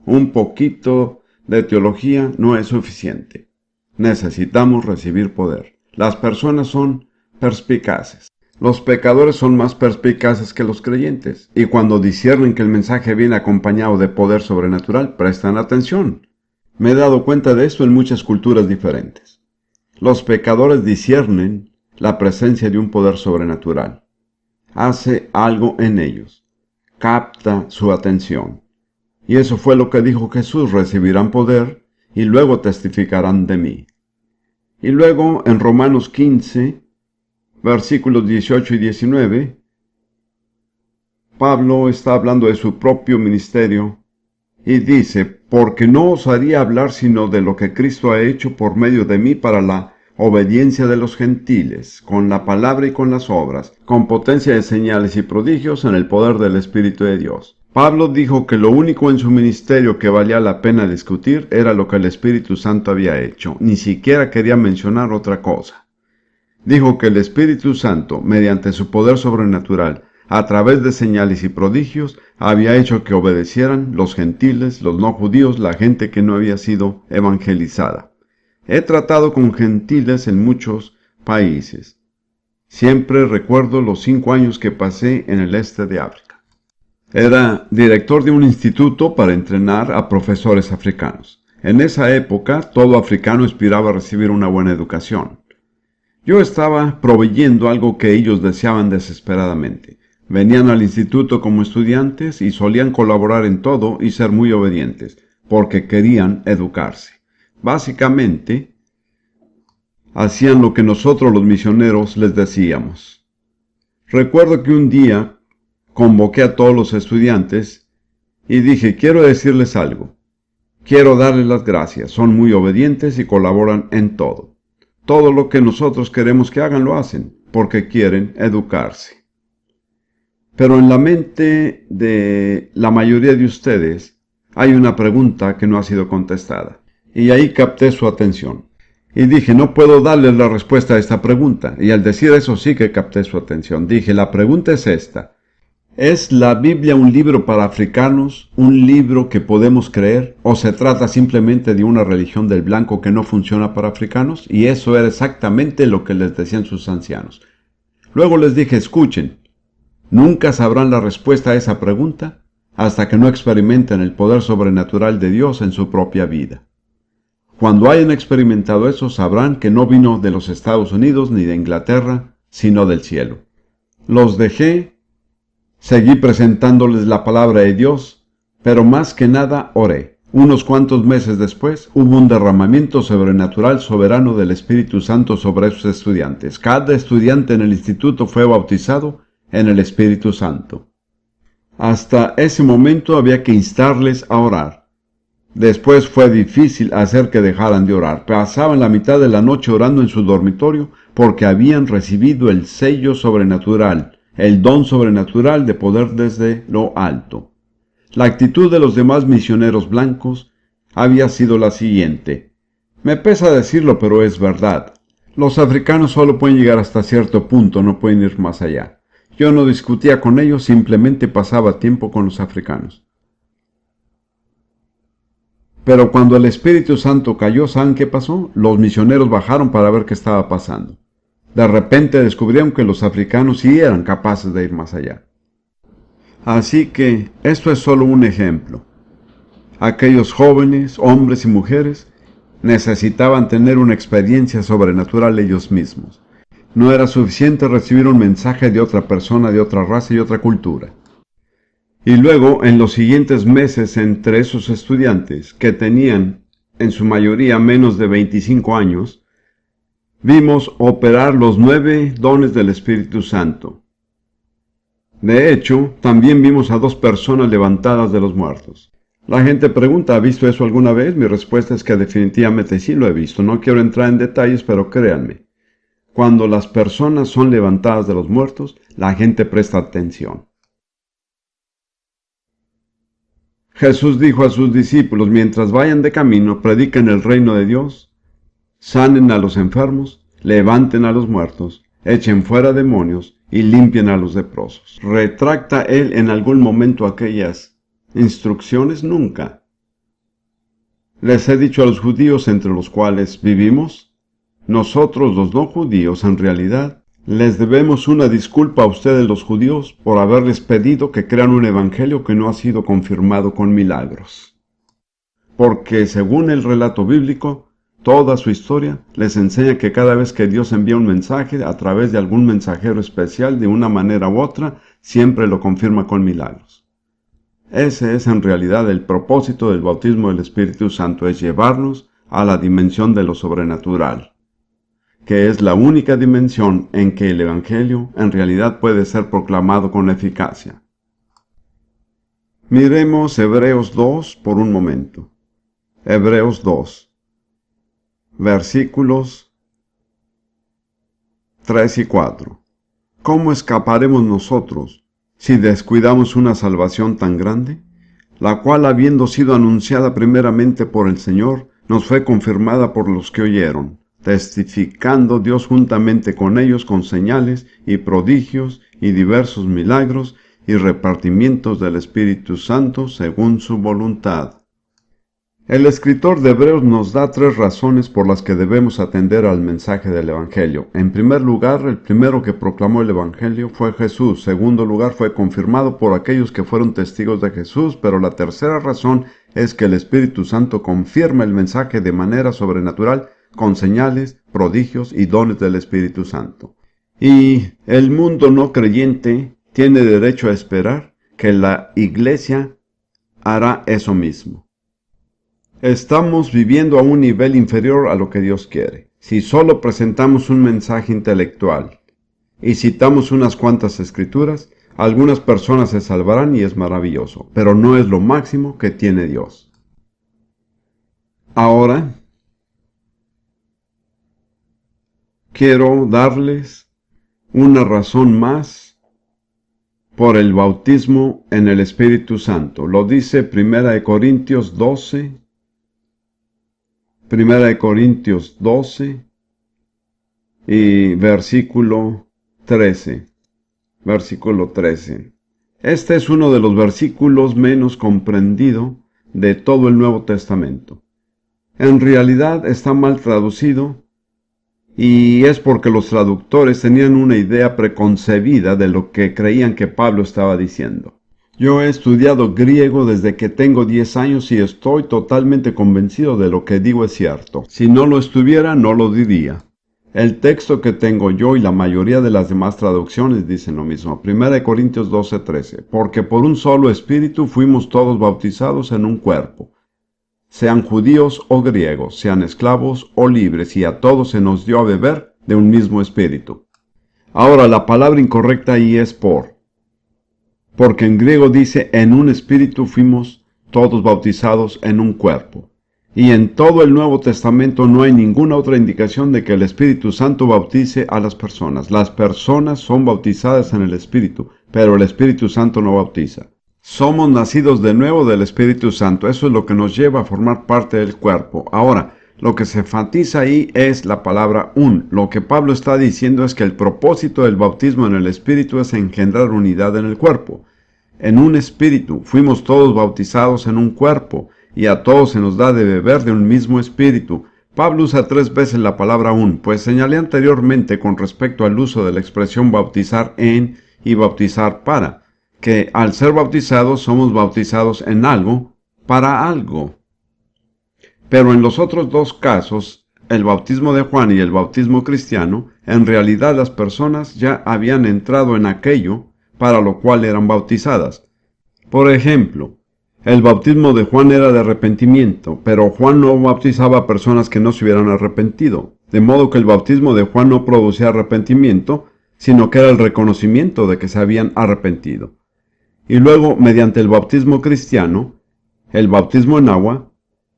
Un poquito de teología no es suficiente. Necesitamos recibir poder. Las personas son perspicaces. Los pecadores son más perspicaces que los creyentes, y cuando disciernen que el mensaje viene acompañado de poder sobrenatural, prestan atención. Me he dado cuenta de esto en muchas culturas diferentes. Los pecadores disciernen la presencia de un poder sobrenatural. Hace algo en ellos. Capta su atención. Y eso fue lo que dijo Jesús: recibirán poder y luego testificarán de mí. Y luego en Romanos 15, versículos 18 y 19, Pablo está hablando de su propio ministerio y dice, porque no osaría hablar sino de lo que Cristo ha hecho por medio de mí para la obediencia de los gentiles, con la palabra y con las obras, con potencia de señales y prodigios en el poder del Espíritu de Dios. Pablo dijo que lo único en su ministerio que valía la pena discutir era lo que el Espíritu Santo había hecho. Ni siquiera quería mencionar otra cosa. Dijo que el Espíritu Santo, mediante su poder sobrenatural, a través de señales y prodigios, había hecho que obedecieran los gentiles, los no judíos, la gente que no había sido evangelizada. He tratado con gentiles en muchos países. Siempre recuerdo los 5 años que pasé en el este de África. Era director de un instituto para entrenar a profesores africanos. En esa época, todo africano aspiraba a recibir una buena educación. Yo estaba proveyendo algo que ellos deseaban desesperadamente. Venían al instituto como estudiantes y solían colaborar en todo y ser muy obedientes, porque querían educarse. Básicamente, hacían lo que nosotros los misioneros les decíamos. Recuerdo que un día convoqué a todos los estudiantes y dije, quiero decirles algo. Quiero darles las gracias, son muy obedientes y colaboran en todo. Todo lo que nosotros queremos que hagan lo hacen, porque quieren educarse. Pero en la mente de la mayoría de ustedes hay una pregunta que no ha sido contestada. Y ahí capté su atención. Y dije, no puedo darles la respuesta a esta pregunta. Y al decir eso sí que capté su atención. Dije, la pregunta es esta. ¿Es la Biblia un libro para africanos, un libro que podemos creer, o se trata simplemente de una religión del blanco que no funciona para africanos? Y eso era exactamente lo que les decían sus ancianos. Luego les dije, escuchen, nunca sabrán la respuesta a esa pregunta hasta que no experimenten el poder sobrenatural de Dios en su propia vida. Cuando hayan experimentado eso, sabrán que no vino de los Estados Unidos ni de Inglaterra, sino del cielo. Los dejé. Seguí presentándoles la palabra de Dios, pero más que nada oré. Unos cuantos meses después, hubo un derramamiento sobrenatural soberano del Espíritu Santo sobre esos estudiantes. Cada estudiante en el instituto fue bautizado en el Espíritu Santo. Hasta ese momento había que instarles a orar. Después fue difícil hacer que dejaran de orar. Pasaban la mitad de la noche orando en su dormitorio porque habían recibido el sello sobrenatural, el don sobrenatural de poder desde lo alto. La actitud de los demás misioneros blancos había sido la siguiente. Me pesa decirlo, pero es verdad. Los africanos solo pueden llegar hasta cierto punto, no pueden ir más allá. Yo no discutía con ellos, simplemente pasaba tiempo con los africanos. Pero cuando el Espíritu Santo cayó, ¿saben qué pasó? Los misioneros bajaron para ver qué estaba pasando. De repente descubrieron que los africanos sí eran capaces de ir más allá. Así que esto es solo un ejemplo. Aquellos jóvenes, hombres y mujeres, necesitaban tener una experiencia sobrenatural ellos mismos. No era suficiente recibir un mensaje de otra persona, de otra raza y otra cultura. Y luego, en los siguientes meses, entre esos estudiantes, que tenían en su mayoría menos de 25 años, vimos operar los 9 dones del Espíritu Santo. De hecho, también vimos a 2 personas levantadas de los muertos. La gente pregunta, ¿ha visto eso alguna vez? Mi respuesta es que definitivamente sí lo he visto. No quiero entrar en detalles, pero créanme. Cuando las personas son levantadas de los muertos, la gente presta atención. Jesús dijo a sus discípulos, mientras vayan de camino, prediquen el reino de Dios, sanen a los enfermos, levanten a los muertos, echen fuera demonios y limpien a los leprosos. ¿Retracta él en algún momento aquellas instrucciones? Nunca. Les he dicho a los judíos entre los cuales vivimos, nosotros los no judíos en realidad les debemos una disculpa a ustedes los judíos por haberles pedido que crean un evangelio que no ha sido confirmado con milagros. Porque según el relato bíblico, toda su historia les enseña que cada vez que Dios envía un mensaje a través de algún mensajero especial de una manera u otra, siempre lo confirma con milagros. Ese es en realidad el propósito del bautismo del Espíritu Santo, es llevarnos a la dimensión de lo sobrenatural, que es la única dimensión en que el Evangelio en realidad puede ser proclamado con eficacia. Miremos Hebreos 2 por un momento. Hebreos 2. Versículos 3 y 4. ¿Cómo escaparemos nosotros si descuidamos una salvación tan grande, la cual, habiendo sido anunciada primeramente por el Señor, nos fue confirmada por los que oyeron, testificando Dios juntamente con ellos con señales y prodigios y diversos milagros y repartimientos del Espíritu Santo según su voluntad. El escritor de Hebreos nos da 3 razones por las que debemos atender al mensaje del Evangelio. En primer lugar, el primero que proclamó el Evangelio fue Jesús. En segundo lugar, fue confirmado por aquellos que fueron testigos de Jesús. Pero la tercera razón es que el Espíritu Santo confirma el mensaje de manera sobrenatural con señales, prodigios y dones del Espíritu Santo. Y el mundo no creyente tiene derecho a esperar que la Iglesia hará eso mismo. Estamos viviendo a un nivel inferior a lo que Dios quiere. Si solo presentamos un mensaje intelectual y citamos unas cuantas escrituras, algunas personas se salvarán y es maravilloso, pero no es lo máximo que tiene Dios. Ahora, quiero darles una razón más por el bautismo en el Espíritu Santo. Lo dice 1 Corintios 12. 1 Corintios 12 y versículo 13. Versículo 13. Este es uno de los versículos menos comprendido de todo el Nuevo Testamento. En realidad está mal traducido y es porque los traductores tenían una idea preconcebida de lo que creían que Pablo estaba diciendo. Yo he estudiado griego desde que tengo 10 años y estoy totalmente convencido de lo que digo es cierto. Si no lo estuviera, no lo diría. El texto que tengo yo y la mayoría de las demás traducciones dicen lo mismo. 1 Corintios 12:13. Porque por un solo espíritu fuimos todos bautizados en un cuerpo, sean judíos o griegos, sean esclavos o libres, y a todos se nos dio a beber de un mismo espíritu. Ahora, la palabra incorrecta ahí es porque en griego dice, en un espíritu fuimos todos bautizados en un cuerpo. Y en todo el Nuevo Testamento no hay ninguna otra indicación de que el Espíritu Santo bautice a las personas. Las personas son bautizadas en el Espíritu, pero el Espíritu Santo no bautiza. Somos nacidos de nuevo del Espíritu Santo. Eso es lo que nos lleva a formar parte del cuerpo. Ahora, lo que se enfatiza ahí es la palabra un. Lo que Pablo está diciendo es que el propósito del bautismo en el Espíritu es engendrar unidad en el cuerpo. En un espíritu fuimos todos bautizados en un cuerpo, y a todos se nos da de beber de un mismo espíritu. Pablo usa 3 veces la palabra un, pues señalé anteriormente con respecto al uso de la expresión bautizar en y bautizar para, que al ser bautizados somos bautizados en algo, para algo. Pero en los otros 2 casos, el bautismo de Juan y el bautismo cristiano, en realidad las personas ya habían entrado en aquello para lo cual eran bautizadas. Por ejemplo, el bautismo de Juan era de arrepentimiento, pero Juan no bautizaba a personas que no se hubieran arrepentido, de modo que el bautismo de Juan no producía arrepentimiento, sino que era el reconocimiento de que se habían arrepentido. Y luego, mediante el bautismo cristiano, el bautismo en agua,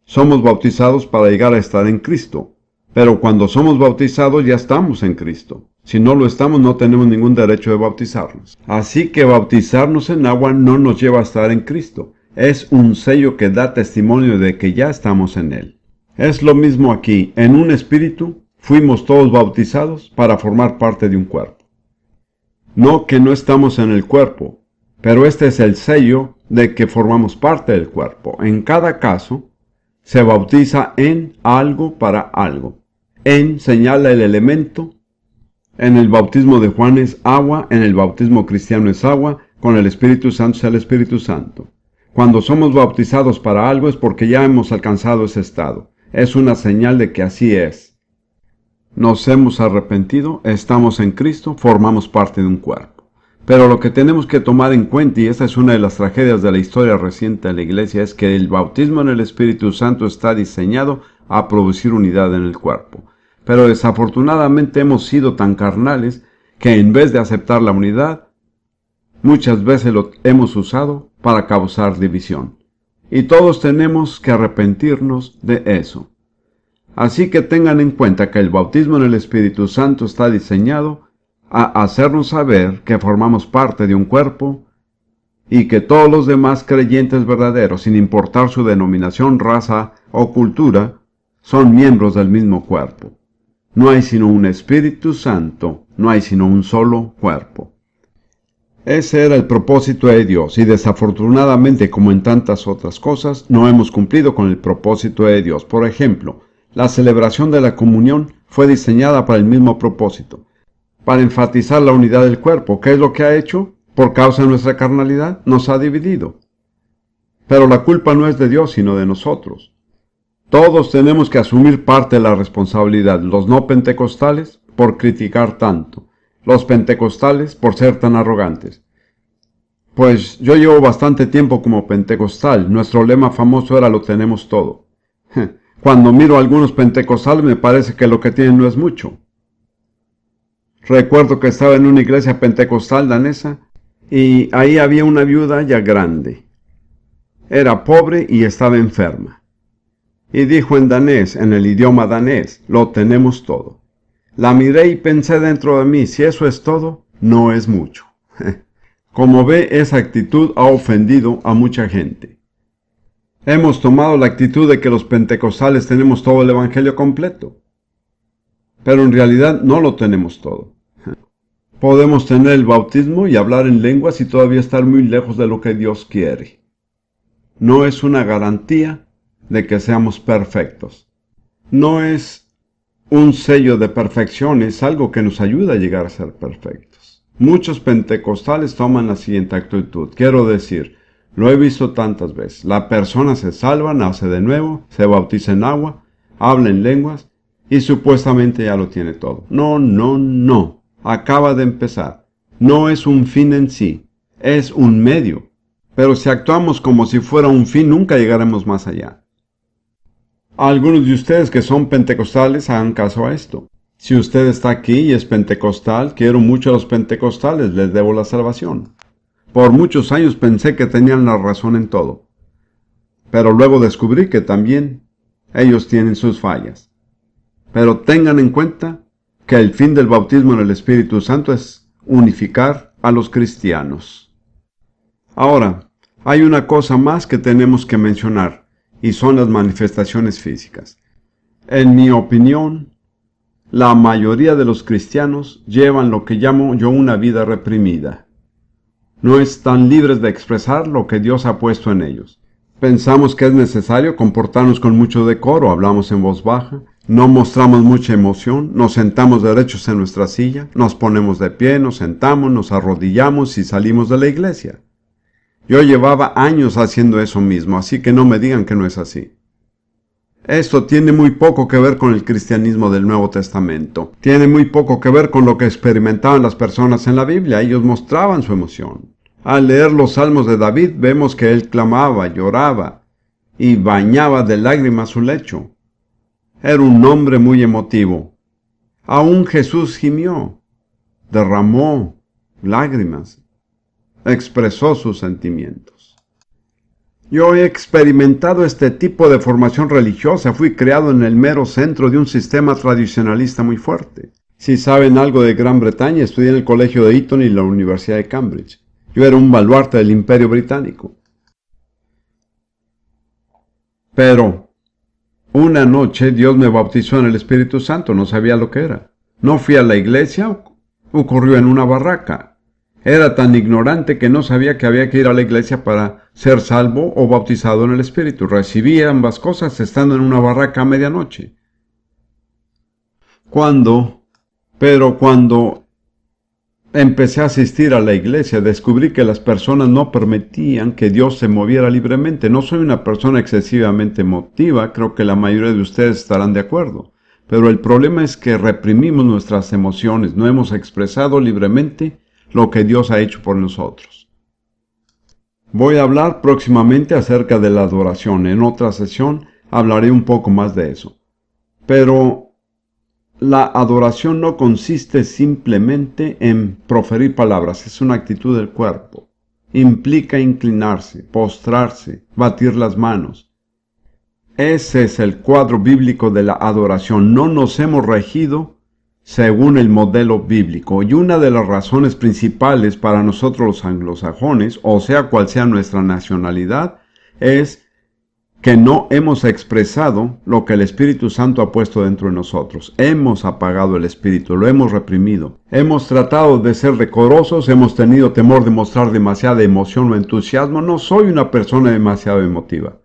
somos bautizados para llegar a estar en Cristo. Pero cuando somos bautizados ya estamos en Cristo. Si no lo estamos, no tenemos ningún derecho de bautizarnos. Así que bautizarnos en agua no nos lleva a estar en Cristo. Es un sello que da testimonio de que ya estamos en Él. Es lo mismo aquí. En un espíritu fuimos todos bautizados para formar parte de un cuerpo. No que no estamos en el cuerpo, pero este es el sello de que formamos parte del cuerpo. En cada caso, se bautiza en algo para algo. En señala el elemento. En el bautismo de Juan es agua, en el bautismo cristiano es agua, con el Espíritu Santo es el Espíritu Santo. Cuando somos bautizados para algo es porque ya hemos alcanzado ese estado. Es una señal de que así es. Nos hemos arrepentido, estamos en Cristo, formamos parte de un cuerpo. Pero lo que tenemos que tomar en cuenta, y esta es una de las tragedias de la historia reciente de la Iglesia, es que el bautismo en el Espíritu Santo está diseñado a producir unidad en el cuerpo. Pero desafortunadamente hemos sido tan carnales que en vez de aceptar la unidad, muchas veces lo hemos usado para causar división. Y todos tenemos que arrepentirnos de eso. Así que tengan en cuenta que el bautismo en el Espíritu Santo está diseñado a hacernos saber que formamos parte de un cuerpo y que todos los demás creyentes verdaderos, sin importar su denominación, raza o cultura, son miembros del mismo cuerpo. No hay sino un Espíritu Santo, no hay sino un solo cuerpo. Ese era el propósito de Dios, y desafortunadamente, como en tantas otras cosas, no hemos cumplido con el propósito de Dios. Por ejemplo, la celebración de la comunión fue diseñada para el mismo propósito, para enfatizar la unidad del cuerpo. ¿Qué es lo que ha hecho? Por causa de nuestra carnalidad, nos ha dividido. Pero la culpa no es de Dios, sino de nosotros. Todos tenemos que asumir parte de la responsabilidad. Los no pentecostales, por criticar tanto. Los pentecostales, por ser tan arrogantes. Pues yo llevo bastante tiempo como pentecostal. Nuestro lema famoso era lo tenemos todo. Cuando miro a algunos pentecostales me parece que lo que tienen no es mucho. Recuerdo que estaba en una iglesia pentecostal danesa y ahí había una viuda ya grande. Era pobre y estaba enferma. Y dijo en danés, en el idioma danés, lo tenemos todo. La miré y pensé dentro de mí, si eso es todo, no es mucho. Como ve, esa actitud ha ofendido a mucha gente. Hemos tomado la actitud de que los pentecostales tenemos todo el evangelio completo. Pero en realidad no lo tenemos todo. Podemos tener el bautismo y hablar en lenguas y todavía estar muy lejos de lo que Dios quiere. No es una garantía de que seamos perfectos. No es un sello de perfección, es algo que nos ayuda a llegar a ser perfectos. Muchos pentecostales toman la siguiente actitud. Quiero decir, lo he visto tantas veces. La persona se salva, nace de nuevo, se bautiza en agua, habla en lenguas y supuestamente ya lo tiene todo. No, no, no. Acaba de empezar. No es un fin en sí, es un medio. Pero si actuamos como si fuera un fin, nunca llegaremos más allá. Algunos de ustedes que son pentecostales hagan caso a esto. Si usted está aquí y es pentecostal, quiero mucho a los pentecostales, les debo la salvación. Por muchos años pensé que tenían la razón en todo. Pero luego descubrí que también ellos tienen sus fallas. Pero tengan en cuenta que el fin del bautismo en el Espíritu Santo es unificar a los cristianos. Ahora, hay una cosa más que tenemos que mencionar, y son las manifestaciones físicas. En mi opinión, la mayoría de los cristianos llevan lo que llamo yo una vida reprimida. No están libres de expresar lo que Dios ha puesto en ellos. Pensamos que es necesario comportarnos con mucho decoro, hablamos en voz baja, no mostramos mucha emoción, nos sentamos derechos en nuestra silla, nos ponemos de pie, nos sentamos, nos arrodillamos y salimos de la iglesia. Yo llevaba años haciendo eso mismo, así que no me digan que no es así. Esto tiene muy poco que ver con el cristianismo del Nuevo Testamento. Tiene muy poco que ver con lo que experimentaban las personas en la Biblia. Ellos mostraban su emoción. Al leer los salmos de David, vemos que él clamaba, lloraba y bañaba de lágrimas su lecho. Era un hombre muy emotivo. Aún Jesús gimió, derramó lágrimas, expresó sus sentimientos. Yo he experimentado este tipo de formación religiosa. Fui criado en el mero centro de un sistema tradicionalista muy fuerte. Si saben algo de Gran Bretaña, estudié en el colegio de Eton y la Universidad de Cambridge. Yo era un baluarte del Imperio Británico. Pero una noche Dios me bautizó en el Espíritu Santo. No sabía lo que era. No fui a la iglesia. Ocurrió en una barraca. Era tan ignorante que no sabía que había que ir a la iglesia para ser salvo o bautizado en el Espíritu. Recibí ambas cosas estando en una barraca a medianoche. Cuando empecé a asistir a la iglesia, descubrí que las personas no permitían que Dios se moviera libremente. No soy una persona excesivamente emotiva, creo que la mayoría de ustedes estarán de acuerdo. Pero el problema es que reprimimos nuestras emociones, no hemos expresado libremente lo que Dios ha hecho por nosotros. Voy a hablar próximamente acerca de la adoración. En otra sesión hablaré un poco más de eso. Pero la adoración no consiste simplemente en proferir palabras, es una actitud del cuerpo. Implica inclinarse, postrarse, batir las manos. Ese es el cuadro bíblico de la adoración. No nos hemos regido según el modelo bíblico, y una de las razones principales para nosotros los anglosajones, o sea cual sea nuestra nacionalidad, es que no hemos expresado lo que el Espíritu Santo ha puesto dentro de nosotros. Hemos apagado el Espíritu, lo hemos reprimido. Hemos tratado de ser decorosos, hemos tenido temor de mostrar demasiada emoción o entusiasmo. No soy una persona demasiado emotiva,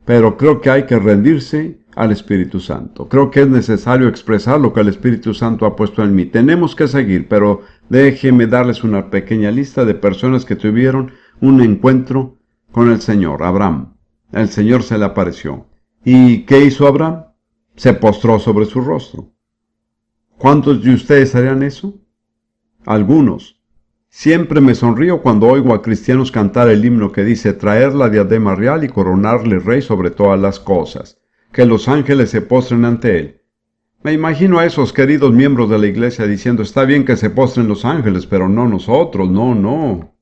pero creo que hay que rendirse al Espíritu Santo. Creo que es necesario expresar lo que el Espíritu Santo ha puesto en mí. Tenemos que seguir, pero déjenme darles una pequeña lista de personas que tuvieron un encuentro con el Señor. Abraham. El Señor se le apareció. ¿Y qué hizo Abraham? Se postró sobre su rostro. ¿Cuántos de ustedes harían eso? Algunos. Siempre me sonrío cuando oigo a cristianos cantar el himno que dice traer la diadema real y coronarle rey sobre todas las cosas, que los ángeles se postren ante él. Me imagino a esos queridos miembros de la iglesia diciendo está bien que se postren los ángeles, pero no nosotros, no.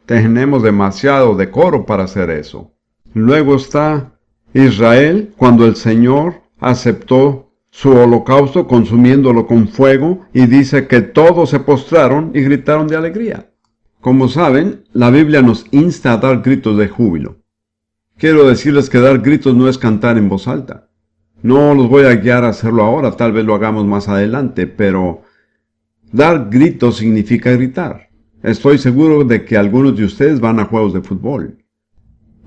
Tenemos demasiado decoro para hacer eso. Luego está Israel, cuando el Señor aceptó su holocausto consumiéndolo con fuego y dice que todos se postraron y gritaron de alegría. Como saben, la Biblia nos insta a dar gritos de júbilo. Quiero decirles que dar gritos no es cantar en voz alta. No los voy a guiar a hacerlo ahora, tal vez lo hagamos más adelante, pero dar gritos significa gritar. Estoy seguro de que algunos de ustedes van a juegos de fútbol.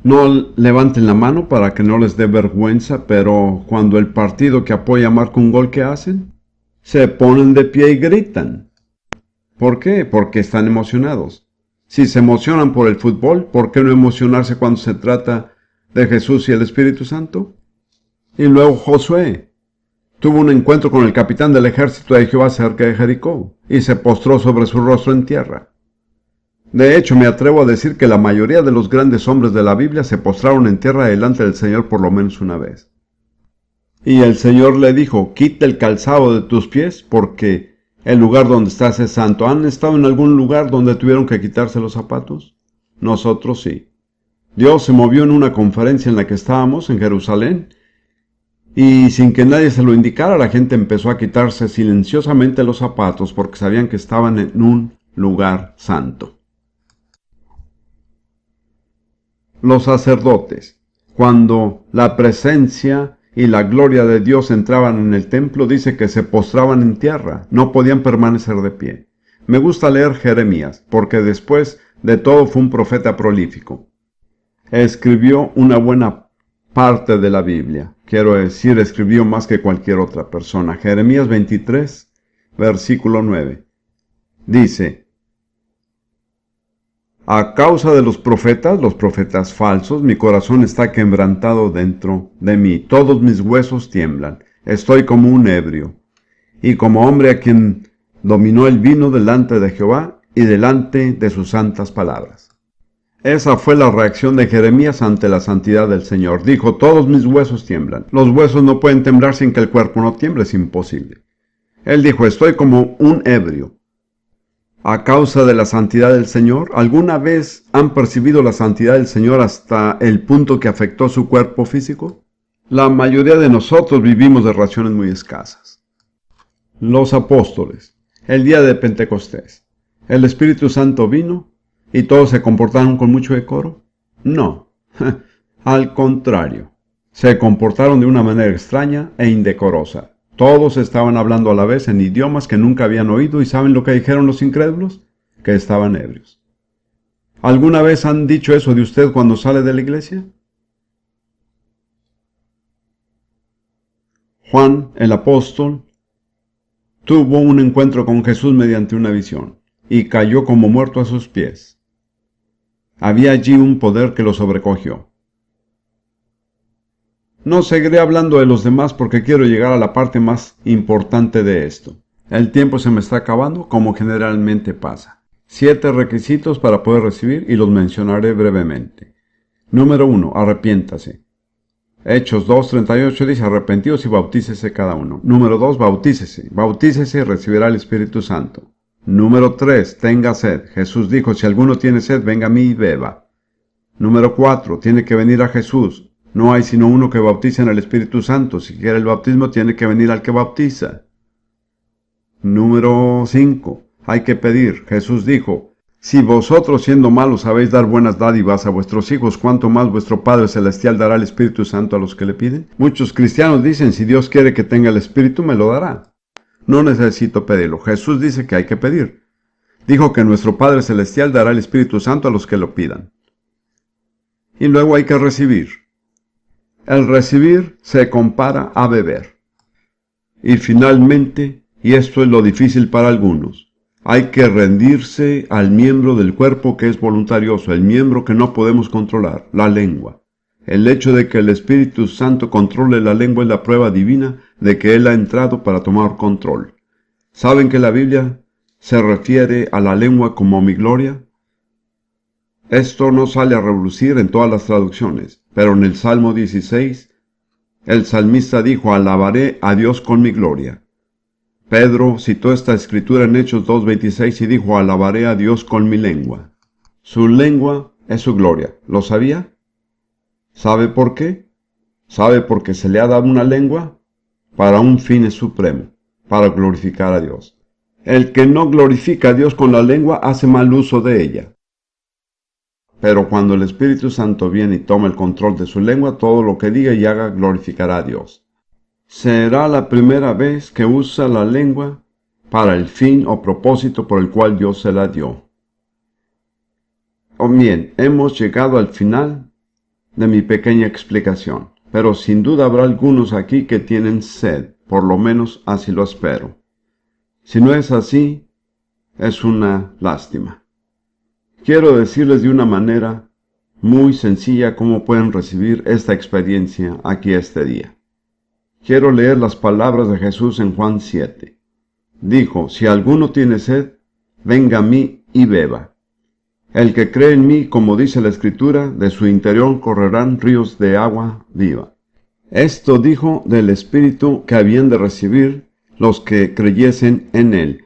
No levanten la mano para que no les dé vergüenza, pero cuando el partido que apoya marca un gol, ¿qué hacen? Se ponen de pie y gritan. ¿Por qué? Porque están emocionados. Si se emocionan por el fútbol, ¿por qué no emocionarse cuando se trata de Jesús y el Espíritu Santo? Y luego Josué tuvo un encuentro con el capitán del ejército de Jehová cerca de Jericó y se postró sobre su rostro en tierra. De hecho, me atrevo a decir que la mayoría de los grandes hombres de la Biblia se postraron en tierra delante del Señor por lo menos una vez. Y el Señor le dijo, quita el calzado de tus pies, porque el lugar donde estás es santo. ¿Han estado en algún lugar donde tuvieron que quitarse los zapatos? Nosotros sí. Dios se movió en una conferencia en la que estábamos en Jerusalén, y sin que nadie se lo indicara, la gente empezó a quitarse silenciosamente los zapatos porque sabían que estaban en un lugar santo. Los sacerdotes, cuando la presencia y la gloria de Dios entraban en el templo, dice que se postraban en tierra, no podían permanecer de pie. Me gusta leer Jeremías, porque después de todo fue un profeta prolífico. Escribió una buena parte de la Biblia, quiero decir, escribió más que cualquier otra persona. Jeremías 23, versículo 9, dice, a causa de los profetas falsos, mi corazón está quebrantado dentro de mí. Todos mis huesos tiemblan. Estoy como un ebrio, y como hombre a quien dominó el vino delante de Jehová y delante de sus santas palabras. Esa fue la reacción de Jeremías ante la santidad del Señor. Dijo, todos mis huesos tiemblan. Los huesos no pueden temblar sin que el cuerpo no tiemble, es imposible. Él dijo, estoy como un ebrio. A causa de la santidad del Señor, ¿alguna vez han percibido la santidad del Señor hasta el punto que afectó su cuerpo físico? La mayoría de nosotros vivimos de raciones muy escasas. Los apóstoles, el día de Pentecostés, ¿el Espíritu Santo vino y todos se comportaron con mucho decoro? No, al contrario, se comportaron de una manera extraña e indecorosa. Todos estaban hablando a la vez en idiomas que nunca habían oído y ¿saben lo que dijeron los incrédulos? Que estaban ebrios. ¿Alguna vez han dicho eso de usted cuando sale de la iglesia? Juan, el apóstol, tuvo un encuentro con Jesús mediante una visión y cayó como muerto a sus pies. Había allí un poder que lo sobrecogió. No seguiré hablando de los demás porque quiero llegar a la parte más importante de esto. El tiempo se me está acabando, como generalmente pasa. 7 requisitos para poder recibir y los mencionaré brevemente. Número 1. Arrepiéntase. Hechos 2:38 dice, arrepentíos y bautícese cada uno. Número 2. Bautícese. Bautícese y recibirá el Espíritu Santo. Número 3. Tenga sed. Jesús dijo, si alguno tiene sed, venga a mí y beba. Número 4. Tiene que venir a Jesús. No hay sino uno que bautiza en el Espíritu Santo. Si quiere el bautismo, tiene que venir al que bautiza. Número 5. Hay que pedir. Jesús dijo, Si vosotros siendo malos sabéis dar buenas dádivas a vuestros hijos, ¿cuánto más vuestro Padre Celestial dará el Espíritu Santo a los que le piden? Muchos cristianos dicen, si Dios quiere que tenga el Espíritu, me lo dará. No necesito pedirlo. Jesús dice que hay que pedir. Dijo que nuestro Padre Celestial dará el Espíritu Santo a los que lo pidan. Y luego hay que recibir. El recibir se compara a beber. Y finalmente, y esto es lo difícil para algunos, hay que rendirse al miembro del cuerpo que es voluntarioso, el miembro que no podemos controlar, la lengua. El hecho de que el Espíritu Santo controle la lengua es la prueba divina de que Él ha entrado para tomar control. ¿Saben que la Biblia se refiere a la lengua como mi gloria? Esto no sale a relucir en todas las traducciones, pero en el Salmo 16, el salmista dijo, alabaré a Dios con mi gloria. Pedro citó esta escritura en Hechos 2:26 y dijo, alabaré a Dios con mi lengua. Su lengua es su gloria. ¿Lo sabía? ¿Sabe por qué? ¿Sabe por qué se le ha dado una lengua? Para un fin supremo, para glorificar a Dios. El que no glorifica a Dios con la lengua hace mal uso de ella. Pero cuando el Espíritu Santo viene y toma el control de su lengua, todo lo que diga y haga glorificará a Dios. Será la primera vez que usa la lengua para el fin o propósito por el cual Dios se la dio. Bien, hemos llegado al final de mi pequeña explicación, pero sin duda habrá algunos aquí que tienen sed, por lo menos así lo espero. Si no es así, es una lástima. Quiero decirles de una manera muy sencilla cómo pueden recibir esta experiencia aquí este día. Quiero leer las palabras de Jesús en Juan 7. Dijo, si alguno tiene sed, venga a mí y beba. El que cree en mí, como dice la Escritura, de su interior correrán ríos de agua viva. Esto dijo del Espíritu que habían de recibir los que creyesen en él,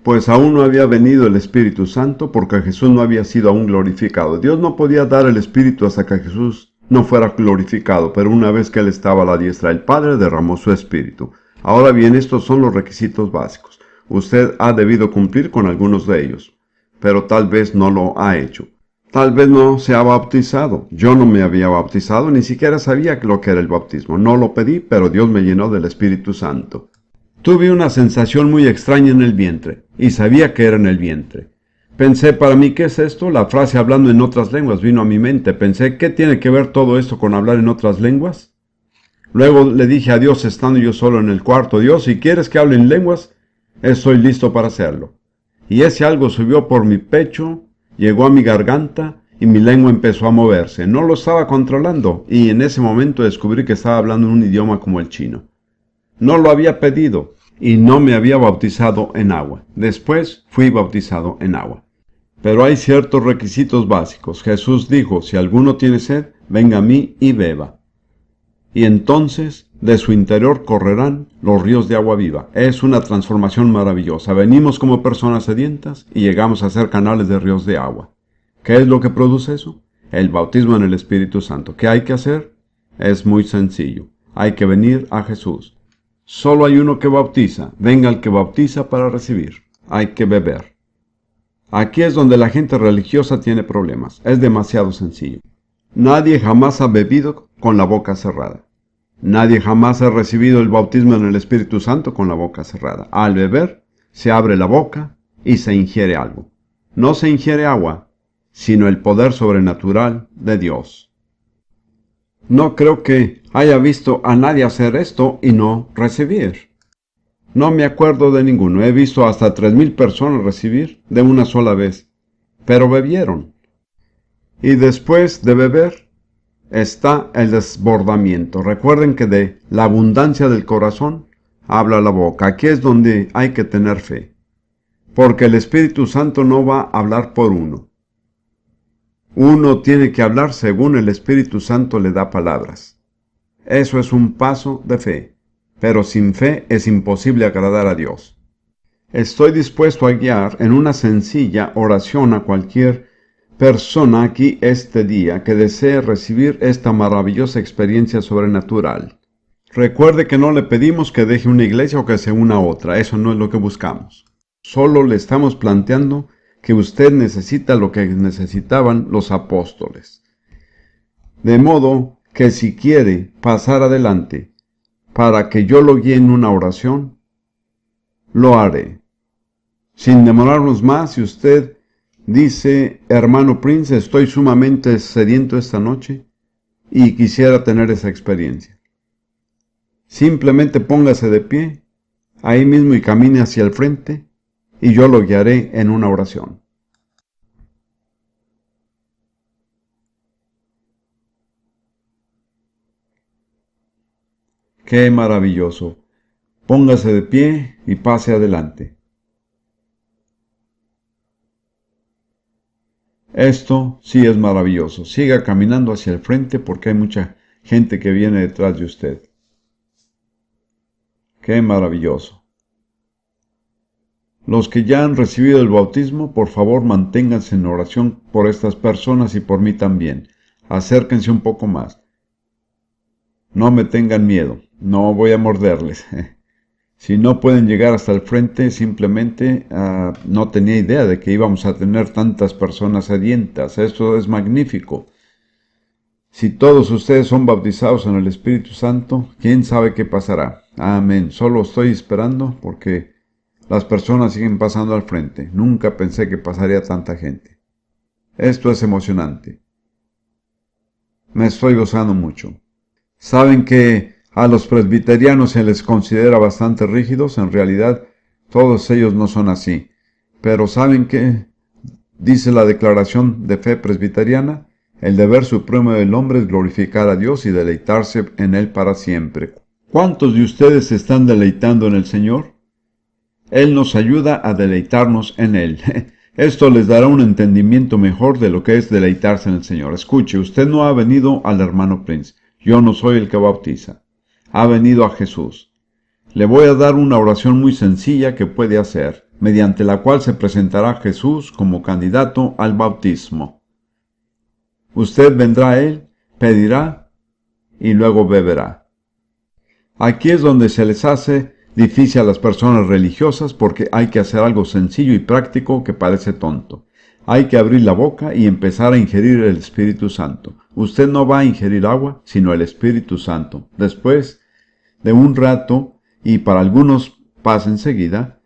pues aún no había venido el Espíritu Santo porque Jesús no había sido aún glorificado. Dios no podía dar el Espíritu hasta que Jesús no fuera glorificado, pero una vez que Él estaba a la diestra del Padre, derramó su Espíritu. Ahora bien, estos son los requisitos básicos. Usted ha debido cumplir con algunos de ellos, pero tal vez no lo ha hecho. Tal vez no se ha bautizado. Yo no me había bautizado, ni siquiera sabía lo que era el bautismo. No lo pedí, pero Dios me llenó del Espíritu Santo. Tuve una sensación muy extraña en el vientre, y sabía que era en el vientre. Pensé, para mí, ¿qué es esto? La frase hablando en otras lenguas vino a mi mente. Pensé, ¿qué tiene que ver todo esto con hablar en otras lenguas? Luego le dije a Dios, estando yo solo en el cuarto, Dios, si quieres que hable en lenguas, estoy listo para hacerlo. Y ese algo subió por mi pecho, llegó a mi garganta, y mi lengua empezó a moverse. No lo estaba controlando, y en ese momento descubrí que estaba hablando en un idioma como el chino. No lo había pedido, y no me había bautizado en agua. Después fui bautizado en agua. Pero hay ciertos requisitos básicos. Jesús dijo, si alguno tiene sed, venga a mí y beba. Y entonces de su interior correrán los ríos de agua viva. Es una transformación maravillosa. Venimos como personas sedientas y llegamos a ser canales de ríos de agua. ¿Qué es lo que produce eso? El bautismo en el Espíritu Santo. ¿Qué hay que hacer? Es muy sencillo. Hay que venir a Jesús. Solo hay uno que bautiza. Venga el que bautiza para recibir. Hay que beber. Aquí es donde la gente religiosa tiene problemas. Es demasiado sencillo. Nadie jamás ha bebido con la boca cerrada. Nadie jamás ha recibido el bautismo en el Espíritu Santo con la boca cerrada. Al beber, se abre la boca y se ingiere algo. No se ingiere agua, sino el poder sobrenatural de Dios. No creo que haya visto a nadie hacer esto y no recibir. No me acuerdo de ninguno. He visto hasta 3,000 personas recibir de una sola vez, pero bebieron. Y después de beber está el desbordamiento. Recuerden que de la abundancia del corazón habla la boca. Aquí es donde hay que tener fe, porque el Espíritu Santo no va a hablar por uno. Uno tiene que hablar según el Espíritu Santo le da palabras. Eso es un paso de fe. Pero sin fe es imposible agradar a Dios. Estoy dispuesto a guiar en una sencilla oración a cualquier persona aquí este día que desee recibir esta maravillosa experiencia sobrenatural. Recuerde que no le pedimos que deje una iglesia o que se una a otra. Eso no es lo que buscamos. Solo le estamos planteando que usted necesita lo que necesitaban los apóstoles. De modo que si quiere pasar adelante para que yo lo guíe en una oración, lo haré. Sin demorarnos más, si usted dice, hermano Prince, estoy sumamente sediento esta noche y quisiera tener esa experiencia. Simplemente póngase de pie, ahí mismo y camine hacia el frente, y yo lo guiaré en una oración. ¡Qué maravilloso! Póngase de pie y pase adelante. Esto sí es maravilloso. Siga caminando hacia el frente porque hay mucha gente que viene detrás de usted. ¡Qué maravilloso! Los que ya han recibido el bautismo, por favor manténganse en oración por estas personas y por mí también. Acérquense un poco más. No me tengan miedo, no voy a morderles. Si no pueden llegar hasta el frente, simplemente no tenía idea de que íbamos a tener tantas personas sedientas. Esto es magnífico. Si todos ustedes son bautizados en el Espíritu Santo, ¿quién sabe qué pasará? Amén. Solo estoy esperando porque las personas siguen pasando al frente. Nunca pensé que pasaría tanta gente. Esto es emocionante. Me estoy gozando mucho. ¿Saben que a los presbiterianos se les considera bastante rígidos? En realidad, todos ellos no son así. Pero ¿saben qué dice la Declaración de Fe Presbiteriana? El deber supremo del hombre es glorificar a Dios y deleitarse en Él para siempre. ¿Cuántos de ustedes se están deleitando en el Señor? Él nos ayuda a deleitarnos en Él. Esto les dará un entendimiento mejor de lo que es deleitarse en el Señor. Escuche, usted no ha venido al hermano Prince. Yo no soy el que bautiza. Ha venido a Jesús. Le voy a dar una oración muy sencilla que puede hacer, mediante la cual se presentará Jesús como candidato al bautismo. Usted vendrá a Él, pedirá y luego beberá. Aquí es donde se les hace difícil a las personas religiosas porque hay que hacer algo sencillo y práctico que parece tonto. Hay que abrir la boca y empezar a ingerir el Espíritu Santo. Usted no va a ingerir agua, sino el Espíritu Santo. Después de un rato, y para algunos pasa enseguida,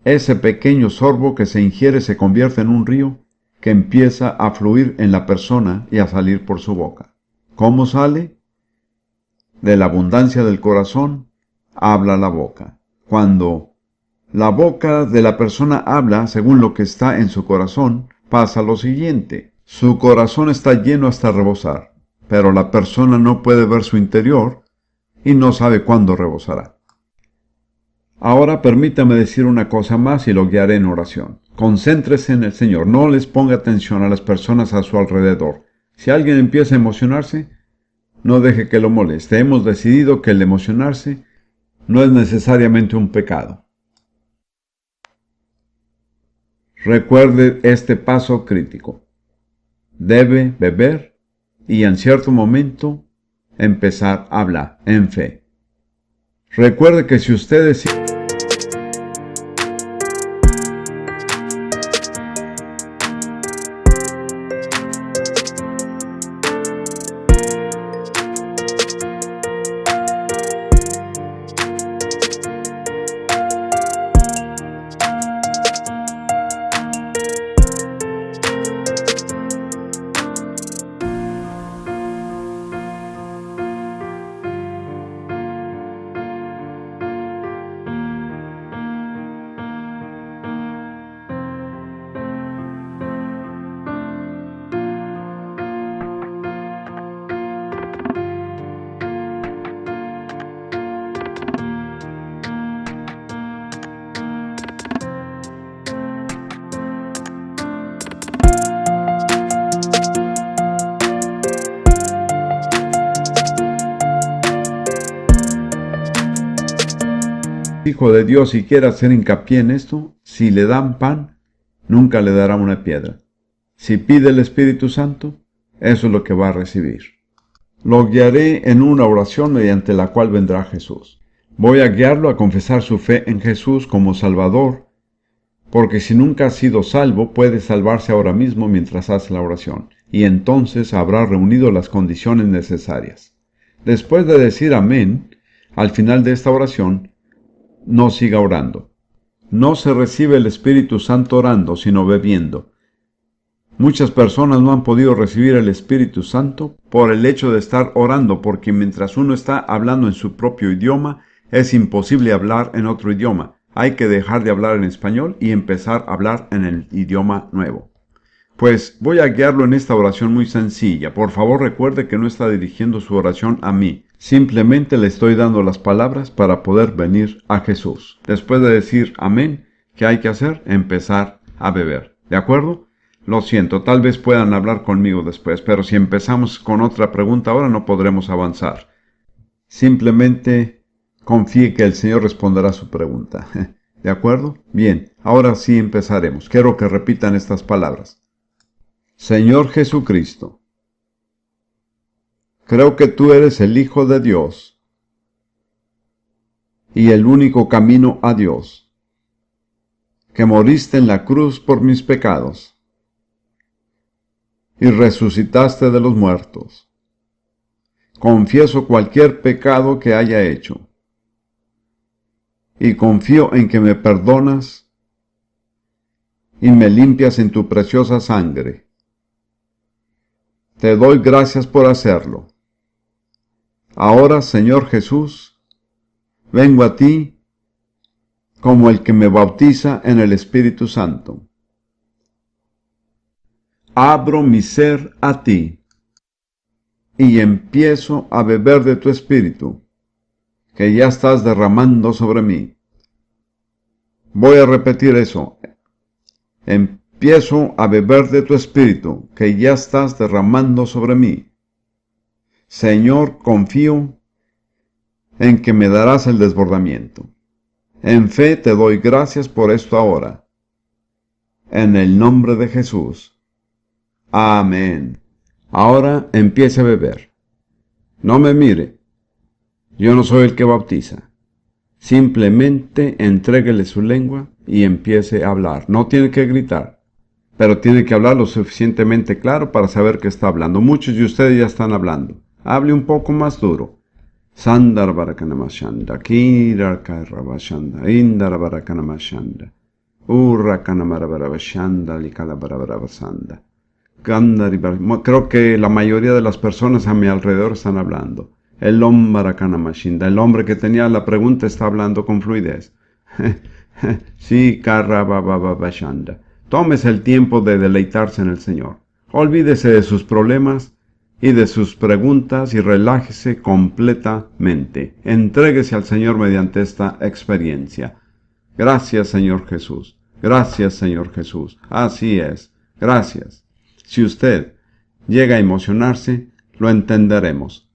ese pequeño sorbo que se ingiere se convierte en un río que empieza a fluir en la persona y a salir por su boca. ¿Cómo sale? De la abundancia del corazón, habla la boca. Cuando la boca de la persona habla según lo que está en su corazón, pasa lo siguiente. Su corazón está lleno hasta rebosar, pero la persona no puede ver su interior y no sabe cuándo rebosará. Ahora permítame decir una cosa más y lo guiaré en oración. Concéntrese en el Señor, no les ponga atención a las personas a su alrededor. Si alguien empieza a emocionarse, no deje que lo moleste. Hemos decidido que el emocionarse no es necesariamente un pecado. Recuerde este paso crítico. Debe beber y en cierto momento empezar a hablar en fe. Recuerde que si ustedes... Hijo de Dios y quiere hacer hincapié en esto, si le dan pan, nunca le dará una piedra. Si pide el Espíritu Santo, eso es lo que va a recibir. Lo guiaré en una oración mediante la cual vendrá Jesús. Voy a guiarlo a confesar su fe en Jesús como Salvador porque si nunca has sido salvo, puedes salvarse ahora mismo mientras haces la oración, y entonces habrá reunido las condiciones necesarias. Después de decir amén, al final de esta oración, no siga orando. No se recibe el Espíritu Santo orando, sino bebiendo. Muchas personas no han podido recibir el Espíritu Santo por el hecho de estar orando, porque mientras uno está hablando en su propio idioma, es imposible hablar en otro idioma. Hay que dejar de hablar en español y empezar a hablar en el idioma nuevo. Pues voy a guiarlo en esta oración muy sencilla. Por favor, recuerde que no está dirigiendo su oración a mí. Simplemente le estoy dando las palabras para poder venir a Jesús. Después de decir amén, ¿qué hay que hacer? Empezar a beber. ¿De acuerdo? Lo siento, tal vez puedan hablar conmigo después, pero si empezamos con otra pregunta ahora no podremos avanzar. Simplemente confíe que el Señor responderá su pregunta. ¿De acuerdo? Bien, ahora sí empezaremos. Quiero que repitan estas palabras. Señor Jesucristo, creo que tú eres el Hijo de Dios y el único camino a Dios, que moriste en la cruz por mis pecados y resucitaste de los muertos. Confieso cualquier pecado que haya hecho y confío en que me perdonas y me limpias en tu preciosa sangre. Te doy gracias por hacerlo. Ahora, Señor Jesús, vengo a ti como el que me bautiza en el Espíritu Santo. Abro mi ser a ti y empiezo a beber de tu Espíritu, que ya estás derramando sobre mí. Voy a repetir eso. Empiezo a beber de tu Espíritu, que ya estás derramando sobre mí. Señor, confío en que me darás el desbordamiento. En fe te doy gracias por esto ahora. En el nombre de Jesús. Amén. Ahora empiece a beber. No me mire. Yo no soy el que bautiza. Simplemente entréguele su lengua y empiece a hablar. No tiene que gritar, pero tiene que hablar lo suficientemente claro para saber que está hablando. Muchos de ustedes ya están hablando. Hable un poco más duro. Sandar barakanamashanda, kirarkarabashanda, indarabarakanamasanda, urrakanamarabarabashanda, likalabarabarabasanda. Creo que la mayoría de las personas a mi alrededor están hablando. El hombre que tenía la pregunta está hablando con fluidez. Sí, karabababashanda. Tómese el tiempo de deleitarse en el Señor. Olvídese de sus problemas y de sus preguntas y relájese completamente. Entréguese al Señor mediante esta experiencia. Gracias, Señor Jesús. Gracias, Señor Jesús. Así es. Gracias. Si usted llega a emocionarse, lo entenderemos.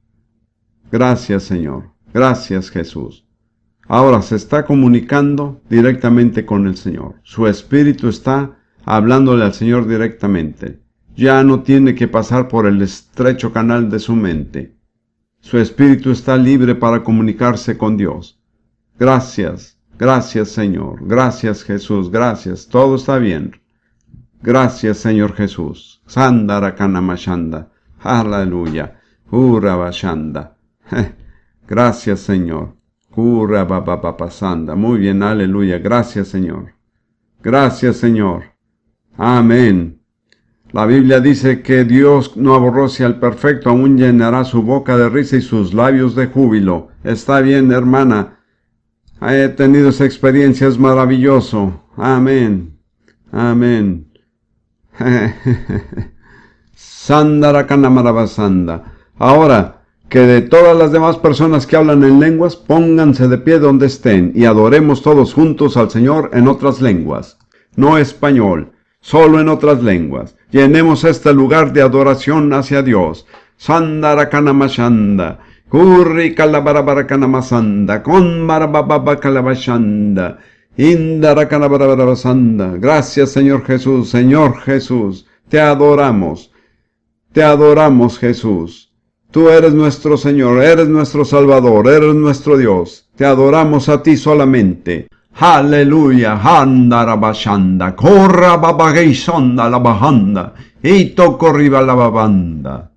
Gracias, Señor. Gracias, Jesús. Ahora se está comunicando directamente con el Señor. Su espíritu está hablándole al Señor directamente. Ya no tiene que pasar por el estrecho canal de su mente. Su espíritu está libre para comunicarse con Dios. Gracias, gracias, Señor. Gracias, Jesús. Gracias. Todo está bien. Gracias, Señor Jesús. Sandarakanamashanda. Aleluya. Urabashanda. Gracias, Señor. Urabababasanda. Muy bien, aleluya. Gracias, Señor. Gracias, Señor. Amén. La Biblia dice que Dios no aborrece al perfecto, aún llenará su boca de risa y sus labios de júbilo. Está bien, hermana. He tenido esa experiencia, es maravilloso. Amén. Amén. Sandarakanamaravasanda. Ahora, que de todas las demás personas que hablan en lenguas, pónganse de pie donde estén y adoremos todos juntos al Señor en otras lenguas. No español, solo en otras lenguas. Llenemos este lugar de adoración hacia Dios. Sandarakanamashanda. Kurri kalabarabarakanamasanda. Kon marabababakalabashanda. Indarakanabarabarabasanda. Gracias, Señor Jesús. Señor Jesús, te adoramos. Te adoramos, Jesús. Tú eres nuestro Señor, eres nuestro Salvador, eres nuestro Dios. Te adoramos a ti solamente. Aleluya, handarabashanda, corra babageisonda la bajanda, ito corriba la babanda.